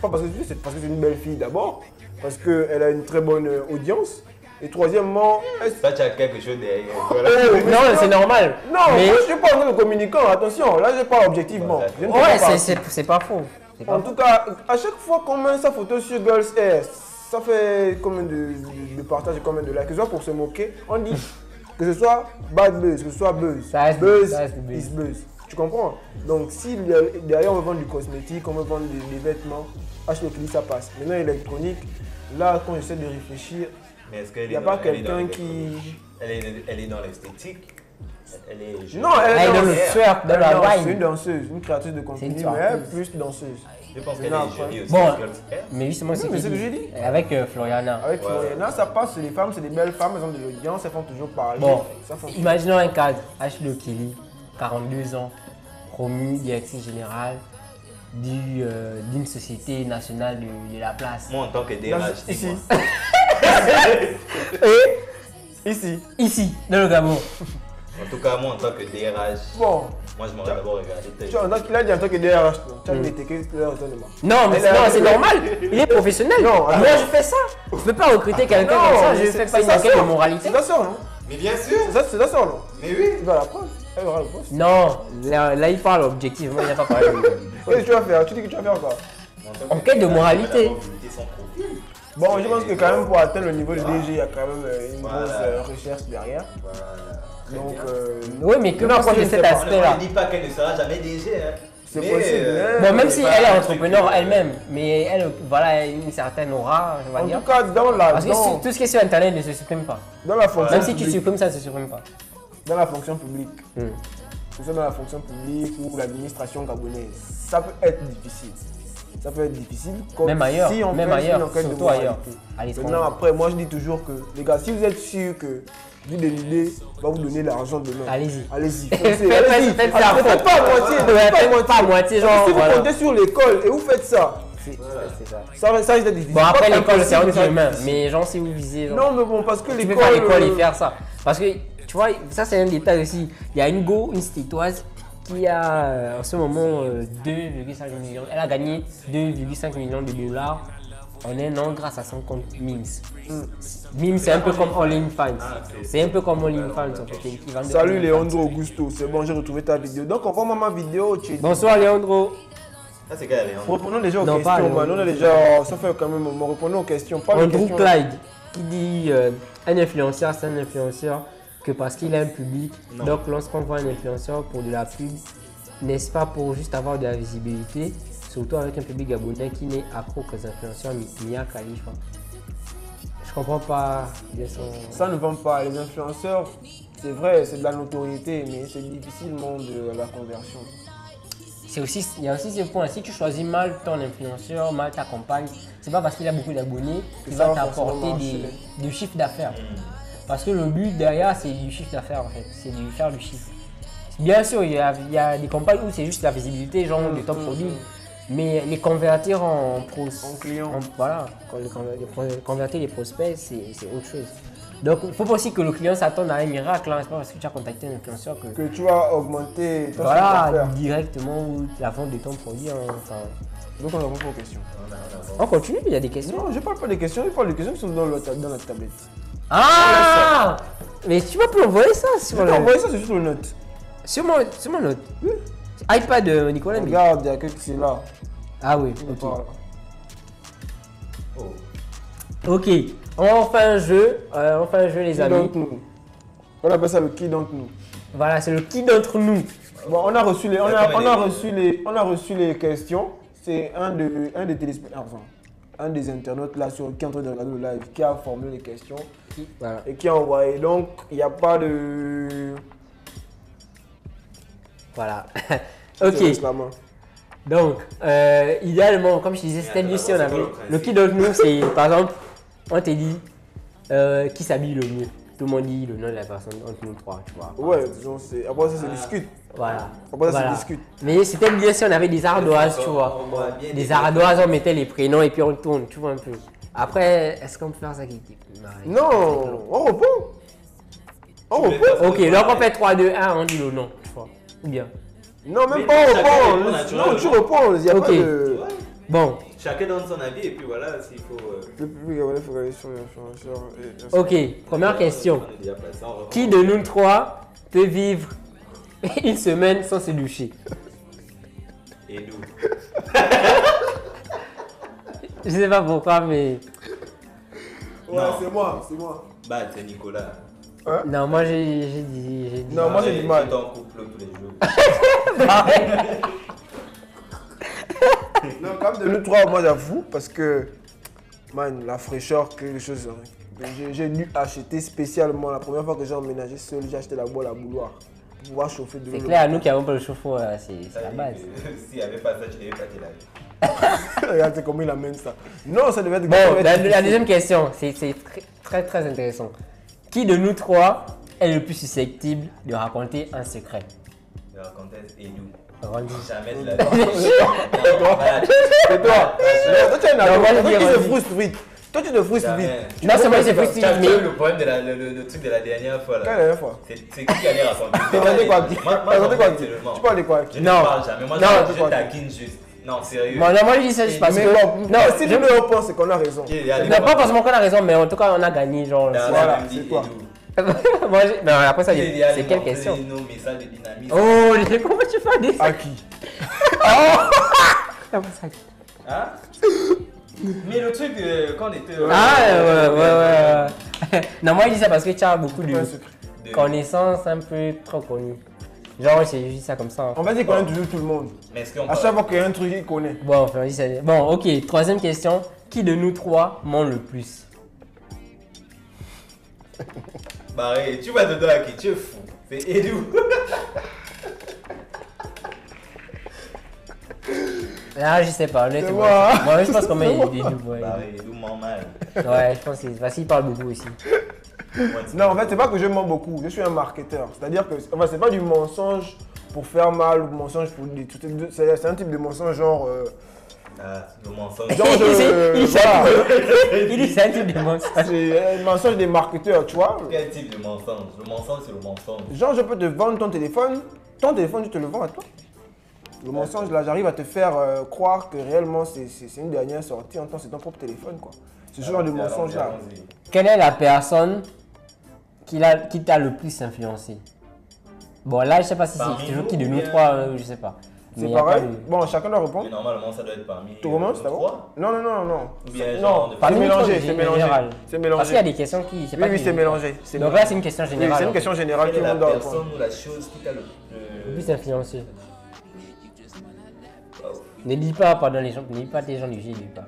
Pas parce que c'est une belle fille d'abord. Parce qu'elle a une très bonne audience. Et troisièmement, Ça, tu as quelque chose derrière. Voilà. Non, c'est normal. non, mais moi je suis pas un communicant, attention, là je parle objectivement. Ouais, Je ne fais ouais, pas partie. c'est pas faux. C'est pas En faux. tout cas, à chaque fois qu'on met sa photo sur Girls Air, ça fait combien de partages et combien de likes? Que ce soit pour se moquer, on dit que ce soit bad buzz, que ce soit buzz. Ça reste- Buzz ça reste buzz. is buzz. Tu comprends? Donc si derrière on veut vendre du cosmétique, on veut vendre des vêtements, Ashley Okili ça passe. Maintenant électronique, là quand j'essaie de réfléchir, Mais est-ce il qu'elle n'y a est pas dans- elle est dans quelqu'un l'électronique? qui... Elle est dans l'esthétique. Elle est. Non, elle Elle est est dans le danseuse. twerk, dans Elle la danse, c'est une wine. danseuse, une créatrice de C'est contenu, une mais twerkeuse. elle plus danseuse. Je pense qu'elle Non, est jolie aussi. Bon. Girls Air. Mais justement, c'est mais ce c'est qu'il ce que dit. j'ai dit. Avec Floriana. Avec Ouais. Floriana, ça passe, les femmes, c'est des belles femmes, elles ont de l'audience, elles font toujours parler. Bon, Ça fonctionne. imaginons un cadre. Ashley Okili, 42 ans, promu directrice générale d'une société nationale de la place. Moi, en tant que Là, DRH, ici. dis-moi. Ici. Ici, dans le Gabon. En tout cas, moi, en tant que DRH, Bon, moi, je m'aurais d'abord regardé tel. tu vois, il a dit en tant que DRH, tu as mis tes raisonnements. Non, mais Elle a- c'est normal. Il est professionnel. Non, Moi, attends. je fais ça. Je peux pas recruter quelqu'un Non, comme ça. mais Je c'est- fais pas c'est une sa enquête de sœur. moralité. C'est ta soeur, non? Mais bien sûr. C'est ta soeur, non? Mais oui. Tu vas la prendre. Elle aura le poste. Non, là, il parle objectivement. Il n'a pas parlé de... Qu'est-ce que tu vas faire? Tu dis que tu vas faire quoi? En tant que Enquête de DRH, moralité. je vais d'abord visiter son profil. Bon, je pense que quand même pour atteindre le niveau de DG, il y a quand même une grosse recherche derrière. Donc, oui, mais que penses-tu de cet aspect-là? Je ne dis pas qu'elle ne sera jamais DG. Hein. C'est possible. Bon, même si elle est entrepreneur elle-même, mais elle, voilà, une certaine aura, je vais dire. En tout cas, dans la... Parce que tout ce qui est sur Internet ne se supprime pas. Dans la fonction même si tu supprimes, ça ne se supprime pas. Dans la fonction publique. C'est ça, dans la fonction publique ou l'administration gabonaise. Ça peut être difficile. Ça peut être difficile. Comme même ailleurs, si on même fait ailleurs, une enquête surtout de ailleurs. Maintenant, après, moi je dis toujours que, les gars, si vous êtes sûr que Ville de l'idée va vous donner l'argent demain. Allez-y. Allez-y. Faites ça à faites pas à moitié. Pas à moitié, genre. Si vous comptez sur l'école et vous faites ça. C'est ça. Ça risque d'être difficile. Bon, après l'école, c'est un autre humain. Mais genre, si vous visez. Non, mais bon, parce que l'école. Tu peux pas à l'école et faire ça. Parce que, tu vois, ça c'est un détail aussi. Il y a une stétoise qui a en ce moment 2,5 millions. Elle a gagné 2,5 millions de dollars en un an grâce à son compte Memes. Memes, c'est un peu comme All In Fans. C'est un peu comme All In Fans. Salut Leandro Augusto, c'est bon, j'ai retrouvé ta vidéo. Donc, on voit ma vidéo. Bonsoir Leandro. Ah, c'est quel Leandro? Reprenons déjà aux questions, man. On a déjà, ça fait quand même un moment. Reprenons aux questions. Andrew Clyde qui dit un influenceur, c'est un influenceur que parce qu'il a un public. Non. Donc, lorsqu'on voit un influenceur pour de la pub, n'est-ce pas pour juste avoir de la visibilité, surtout avec un public gabonais qui n'est accro qu'aux influenceurs Mia Khalifa. Je comprends pas bien son... Ça ne vend pas. Les influenceurs, c'est vrai, c'est de la notoriété, mais c'est difficilement de la conversion. Il y a aussi ce point, si tu choisis mal ton influenceur, mal ta campagne, c'est pas parce qu'il a beaucoup d'abonnés qu'il va t'apporter du chiffre d'affaires. Parce que le but derrière, c'est du chiffre d'affaires en fait, c'est de faire du chiffre. Bien sûr, il y a des campagnes où c'est juste la visibilité, genre de ton produit, mais les convertir en clients, voilà, convertir les prospects, c'est autre chose. Donc, il ne faut pas aussi que le client s'attende à un miracle. Hein. C'est pas parce que tu as contacté un influenceur que tu vas augmenter ton voilà, directement la vente de ton produit. Hein, enfin. Donc, on a beaucoup de questions. On continue, il y a des questions. Non, je ne parle pas des questions, je parle des questions qui sont dans la tablette. Ah! Mais tu vas plus envoyer ça sur le... envoyer ça sur le note. Sur mon note. Oui. iPad Nicolas. Regarde, il y a quelque chose là. Ah oui, ok. Ok, on fait un jeu, les amis. On appelle ça le qui d'entre nous. Voilà, c'est le qui d'entre nous. Bon, on a reçu les questions. C'est un des téléspectateurs, un des internautes là qui est en train de regarder le live, qui a formulé les questions et qui a envoyé. Donc, il n'y a pas de... Voilà. Ok. Donc, idéalement, comme je disais, c'était mieux si on avait... Le qui d'entre nous, c'est par exemple... On te dit qui s'habille le mieux. Tout le monde dit le nom de la personne entre nous trois, tu vois. Ouais, disons, après ça se discute. Voilà. Après ça se discute. Mais c'était bien si on avait des ardoises, tu vois. Des ardoises, on mettait les prénoms et puis on tourne, tu vois un peu. Après, est-ce qu'on peut faire ça qui Non, on reprend. Ok, donc on fait 3, 2, 1, on dit le nom, tu vois. Ou bien. Non, même pas on reprend. Non, tu reprends, il n'y a pas de... Bon. Chacun donne son avis et puis voilà, s'il faut... Le public faut aller sur l'influenceur. Ok, première question. Qui de nous trois peut vivre une semaine sans se doucher? Et nous. Je sais pas pourquoi, mais... Ouais, c'est moi. Bah, c'est Nicolas. Hein? Non, moi j'ai dit... Non, moi j'ai dit mal. Je suis en couple tous les jours. Non, comme de nous trois, moi j'avoue, parce que, man, la fraîcheur, quelque chose. J'ai dû acheter spécialement, la première fois que j'ai emménagé seul, j'ai acheté la boîte à bouilloire pour pouvoir chauffer de l'eau. C'est clair, nous qui n'avons pas le chauffe-eau, c'est la base. S'il n'y avait pas ça, tu n'avais pas été là. Regarde comment il amène ça. Non, ça devait être... Bon, la deuxième question, c'est très intéressant. Qui de nous trois est le plus susceptible de raconter un secret? De raconter et nous. Jamais de la vie. C'est toi. Toi, tu es un ado. Toi, tu te frustres vite. Toi, tu te frustres vite. Non, c'est moi qui se frustre vite. Mais le problème le truc de la dernière fois. Quelle dernière fois? C'est qui allait raconter? Tu racontais quoi? Tu parlais quoi? Je ne parle jamais. Moi, je taquine juste. Non, sérieux. Moi, je dis ça juste parce que... Non, si nous le repensons, c'est qu'on a raison. Non, pas forcément qu'on a raison, mais en tout cas, on a gagné. Genre, voilà, c'est quoi? Non, après ça, c'est quelle question? Nos messages de dynamisme. Oh, comment tu fais des... À qui? Oh! Hein? Mais le truc, quand on était. Ouais. Non, moi, je dis ça parce que tu as beaucoup C'est pas un de secret. connaissances un peu trop connues. Genre, c'est juste ça comme ça. En fait, il connaît toujours tout le monde. Mais est-ce qu'on À chaque fois qu'il y a un truc, il connaît. Bon, enfin, vas-y, ça... Bon, ok. Troisième question. Qui de nous trois ment le plus? Bah, tu vas dedans à qui? Tu es fou. C'est Edu. Là, je sais pas, honnêtement. moi. Moi, je pense qu'on met des doubles. Bah, Edu ment mal. Ouais, je pense que c'est facile, il parle beaucoup aussi. Non, en fait, c'est pas que je mens beaucoup. Je suis un marketeur. C'est-à-dire que enfin, c'est pas du mensonge pour faire mal ou mensonge pour des trucs. C'est un type de mensonge genre. Ah, le mensonge. Genre, Il dit c'est un type de mensonge. c'est un mensonge des marketeurs, tu vois. Quel type de mensonge? Le mensonge, c'est le mensonge. Genre, je peux te vendre ton téléphone, je te le vends à toi. Le mensonge, là, j'arrive à te faire croire que réellement c'est une dernière sortie, en temps c'est ton propre téléphone, quoi. C'est ce genre de mensonge là. Quelle est la personne qui t'a le plus influencé? Bon, là, je sais pas si c'est toujours qui de nous trois, je sais pas. C'est pareil. Bon, chacun doit répondre. Mais normalement, ça doit être parmi. Tu commences d'abord? Non. Ou bien Non, c'est mélangé, c'est mélangé. C'est Parce qu'il y a mélangé. des questions qui. Oui, c'est mélangé. Donc là, c'est une question Oui, générale. c'est une question générale, tout Quelle le est monde la doit répondre. personne ou la chose qui t'a Le le plus influencé. Wow. Ne dis pas, pardon, les gens, ne dis pas des gens du jeu, ne dis pas.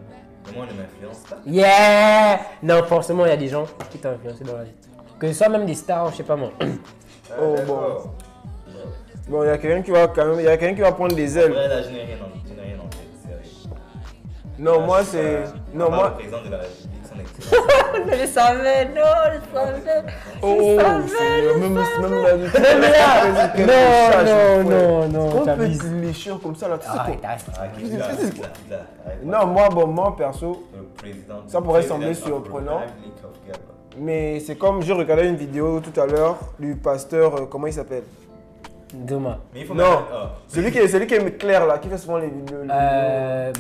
Mais moi, on ne m'influence pas. Yeah! Non, forcément, il y a des gens qui t'ont influencé dans la vie. Que ce soit même des stars, je sais pas moi. Oh, D'accord. Bon, il y a quelqu'un qui va quand même, il y a quelqu'un qui va prendre des ailes. Ouais, là, je n'ai rien en tête, sérieux. Non, moi c'est, non moi. Le président de la République, son excellence. Je savais, non, je savais. Oh, Seigneur, même là, Non, on t'as peut mis. les chiens comme ça là, tu sais quoi. Arrête. Ah, qui l'a, arrête. Non, moi perso, Le président. Ça pourrait le sembler président surprenant. of the Republic of Gabon. mais c'est comme je regardais une vidéo tout à l'heure du pasteur, comment il s'appelle? Demain. Mais il faut Non, mettre- ah. celui qui est clair là, qui fait souvent les vidéos.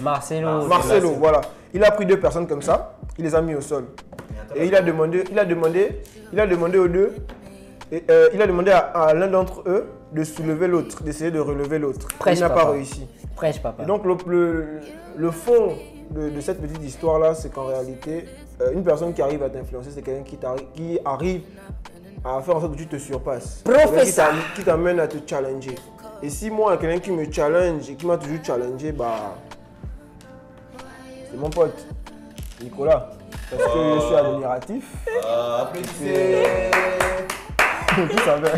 Marcelo. Marcelo, voilà. Il a pris deux personnes comme ça, il les a mis au sol. Et il a demandé aux deux, il a demandé à l'un d'entre eux de soulever l'autre, d'essayer de relever l'autre. Prêche, Il n'a pas papa. réussi. Prêche, papa. Et donc le fond de cette petite histoire là, c'est qu'en réalité, une personne qui arrive à t'influencer, c'est quelqu'un qui arrive à faire en sorte que tu te surpasses. Professeur. Quelqu'un qui t'amène à te challenger. Et si moi, quelqu'un qui me challenge et qui m'a toujours challengé, bah c'est mon pote, Nicolas. Parce que je suis admiratif. Applaudissez. Tu savais.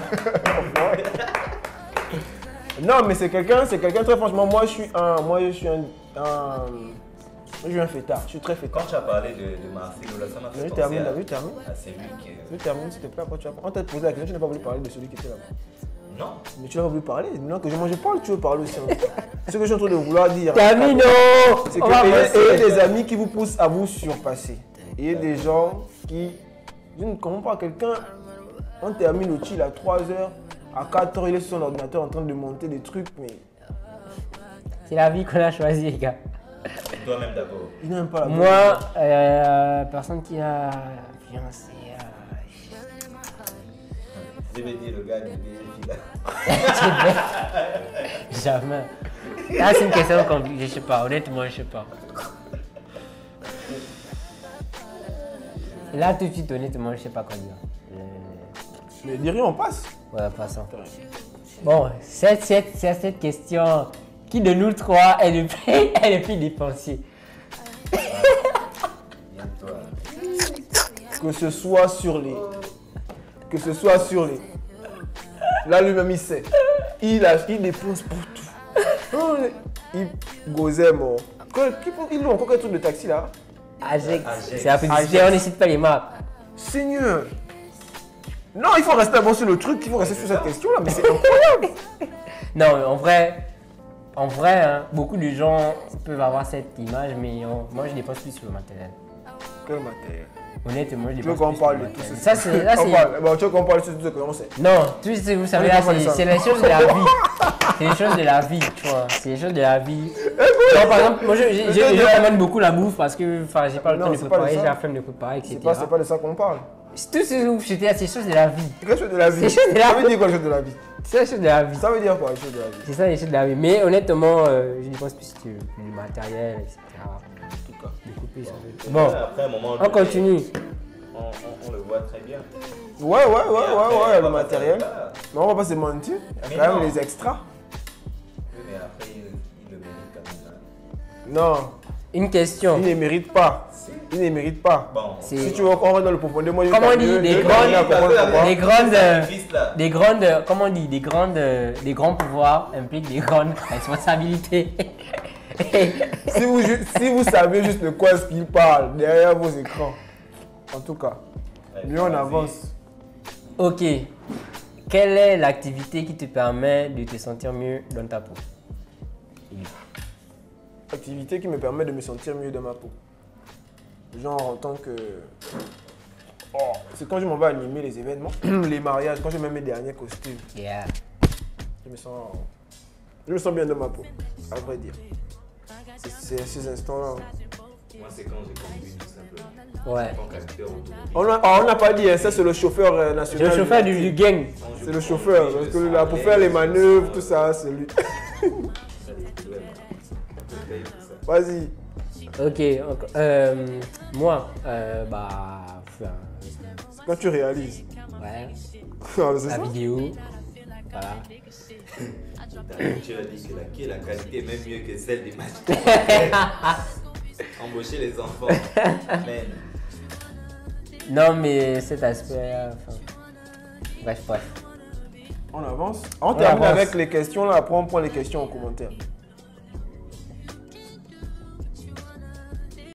Non, mais c'est quelqu'un très franchement. Moi, je suis un fêtard. Je suis très fêtard. Quand tu as parlé de Marcelo, là, ça m'a fait Je penser termine, à je termine. celui qui... Je termine, s'il te plaît. Après, on t'a posé la question, tu n'as pas voulu parler de celui qui était là. Non. Mais tu n'as pas voulu parler. Maintenant que moi je parle, tu veux parler aussi. C'est ce que je suis en train de vouloir dire. Camino! C'est On va que ayez passer. des amis qui vous poussent à vous surpasser. Ayez des gens qui... Je ne comprends pas quelqu'un. On termine au chill à 3h. À 4h, il est sur son ordinateur en train de monter des trucs, mais C'est la vie qu'on a choisie, les gars. Toi-même d'abord. il n'aime pas la Moi, personne qui a influencé. Je vais dire le gars du défi là. Jamais. Là, c'est une question compliquée, je sais pas. Honnêtement, je sais pas. Là, tout de suite, honnêtement, je sais pas quoi dire. Mais dis rien, on passe. Ouais, passons. Bon, cette question. Qui de nous trois est le plus dépensier? Viens-toi. Que ce soit sur les... Là, lui-même, il sait. Il dépense pour tout. Oh, il gosait, mort. Ils l'ont encore quel truc de taxi, là? Ajax. Ajax. C'est la publicité, on ne cite pas les marques. Seigneur. Non, il faut rester avant sur le truc, il faut rester sur cette question-là, mais c'est incroyable. Non, mais en vrai, hein, beaucoup de gens peuvent avoir cette image, mais moi, je dépense plus sur le matériel. Quel matériel? Honnêtement, je Tu veux dépense qu'on plus sur parle le de tout matériel. ça? Ça, c'est... Là, c'est... Bon, tu veux qu'on parle de tout ce qu'on sait? Non, tout ce que vous savez, On est là, pas mal ça. c'est les choses de la vie. C'est les choses de la vie, tu vois. C'est les choses de la vie. Genre, par exemple, moi, je ramène beaucoup la bouffe parce que j'ai pas le Non, temps de c'est pas préparer, de ça. j'ai la flemme de préparer, etc. C'est pas de ça qu'on parle. Tout ce que vous faites là, c'est les choses de la vie. C'est quelque chose de la vie. C'est chose de la Ça vie. veut dire quoi, les choses de la vie? C'est les choses de la vie. Ça veut dire quoi, les choses de la vie? C'est ça, les choses de la vie. Mais honnêtement, je dépense plus sur du matériel, etc. tout cas. Beaucoup plus. Bon, après un moment, on continue. On le voit très bien. Ouais, le matériel. Mais on va pas se mentir. Il y a quand même les extras. Oui, mais après, il le mérite quand même. Non. Une question. Il ne mérite pas. Il ne mérite pas. Bon. Si tu veux qu'on rentre dans le profondeur, moi je comment on dit des grands pouvoirs impliquent des grandes responsabilités. si vous savez juste de quoi est-ce qu'il parle derrière vos écrans, en tout cas, mieux on avance. Ok. Quelle est l'activité qui te permet de te sentir mieux dans ta peau? Activité qui me permet de me sentir mieux dans ma peau. Genre en tant que... Oh, c'est quand je m'en vais animer les événements, les mariages, quand je mets mes derniers costumes. Yeah. Je me sens bien dans ma peau, à vrai dire. C'est ces instants-là. Moi, c'est quand je conduis tout simplement. Ouais. En tant qu'acteur automobile. On n'a pas dit, hein, ça c'est le chauffeur national. Le chauffeur du gang. C'est le chauffeur, parce que là, pour faire les manœuvres, tout ça, c'est lui. Vas-y. Ok. Moi, Quand tu réalises. Ouais. Ah, c'est La ça? vidéo. Voilà. Tu as dit que la qualité est même mieux que celle des matchs. Embaucher les enfants. Man. Non, mais cet aspect. Bref. On avance. On termine avec les questions là, après on prend les questions en commentaire.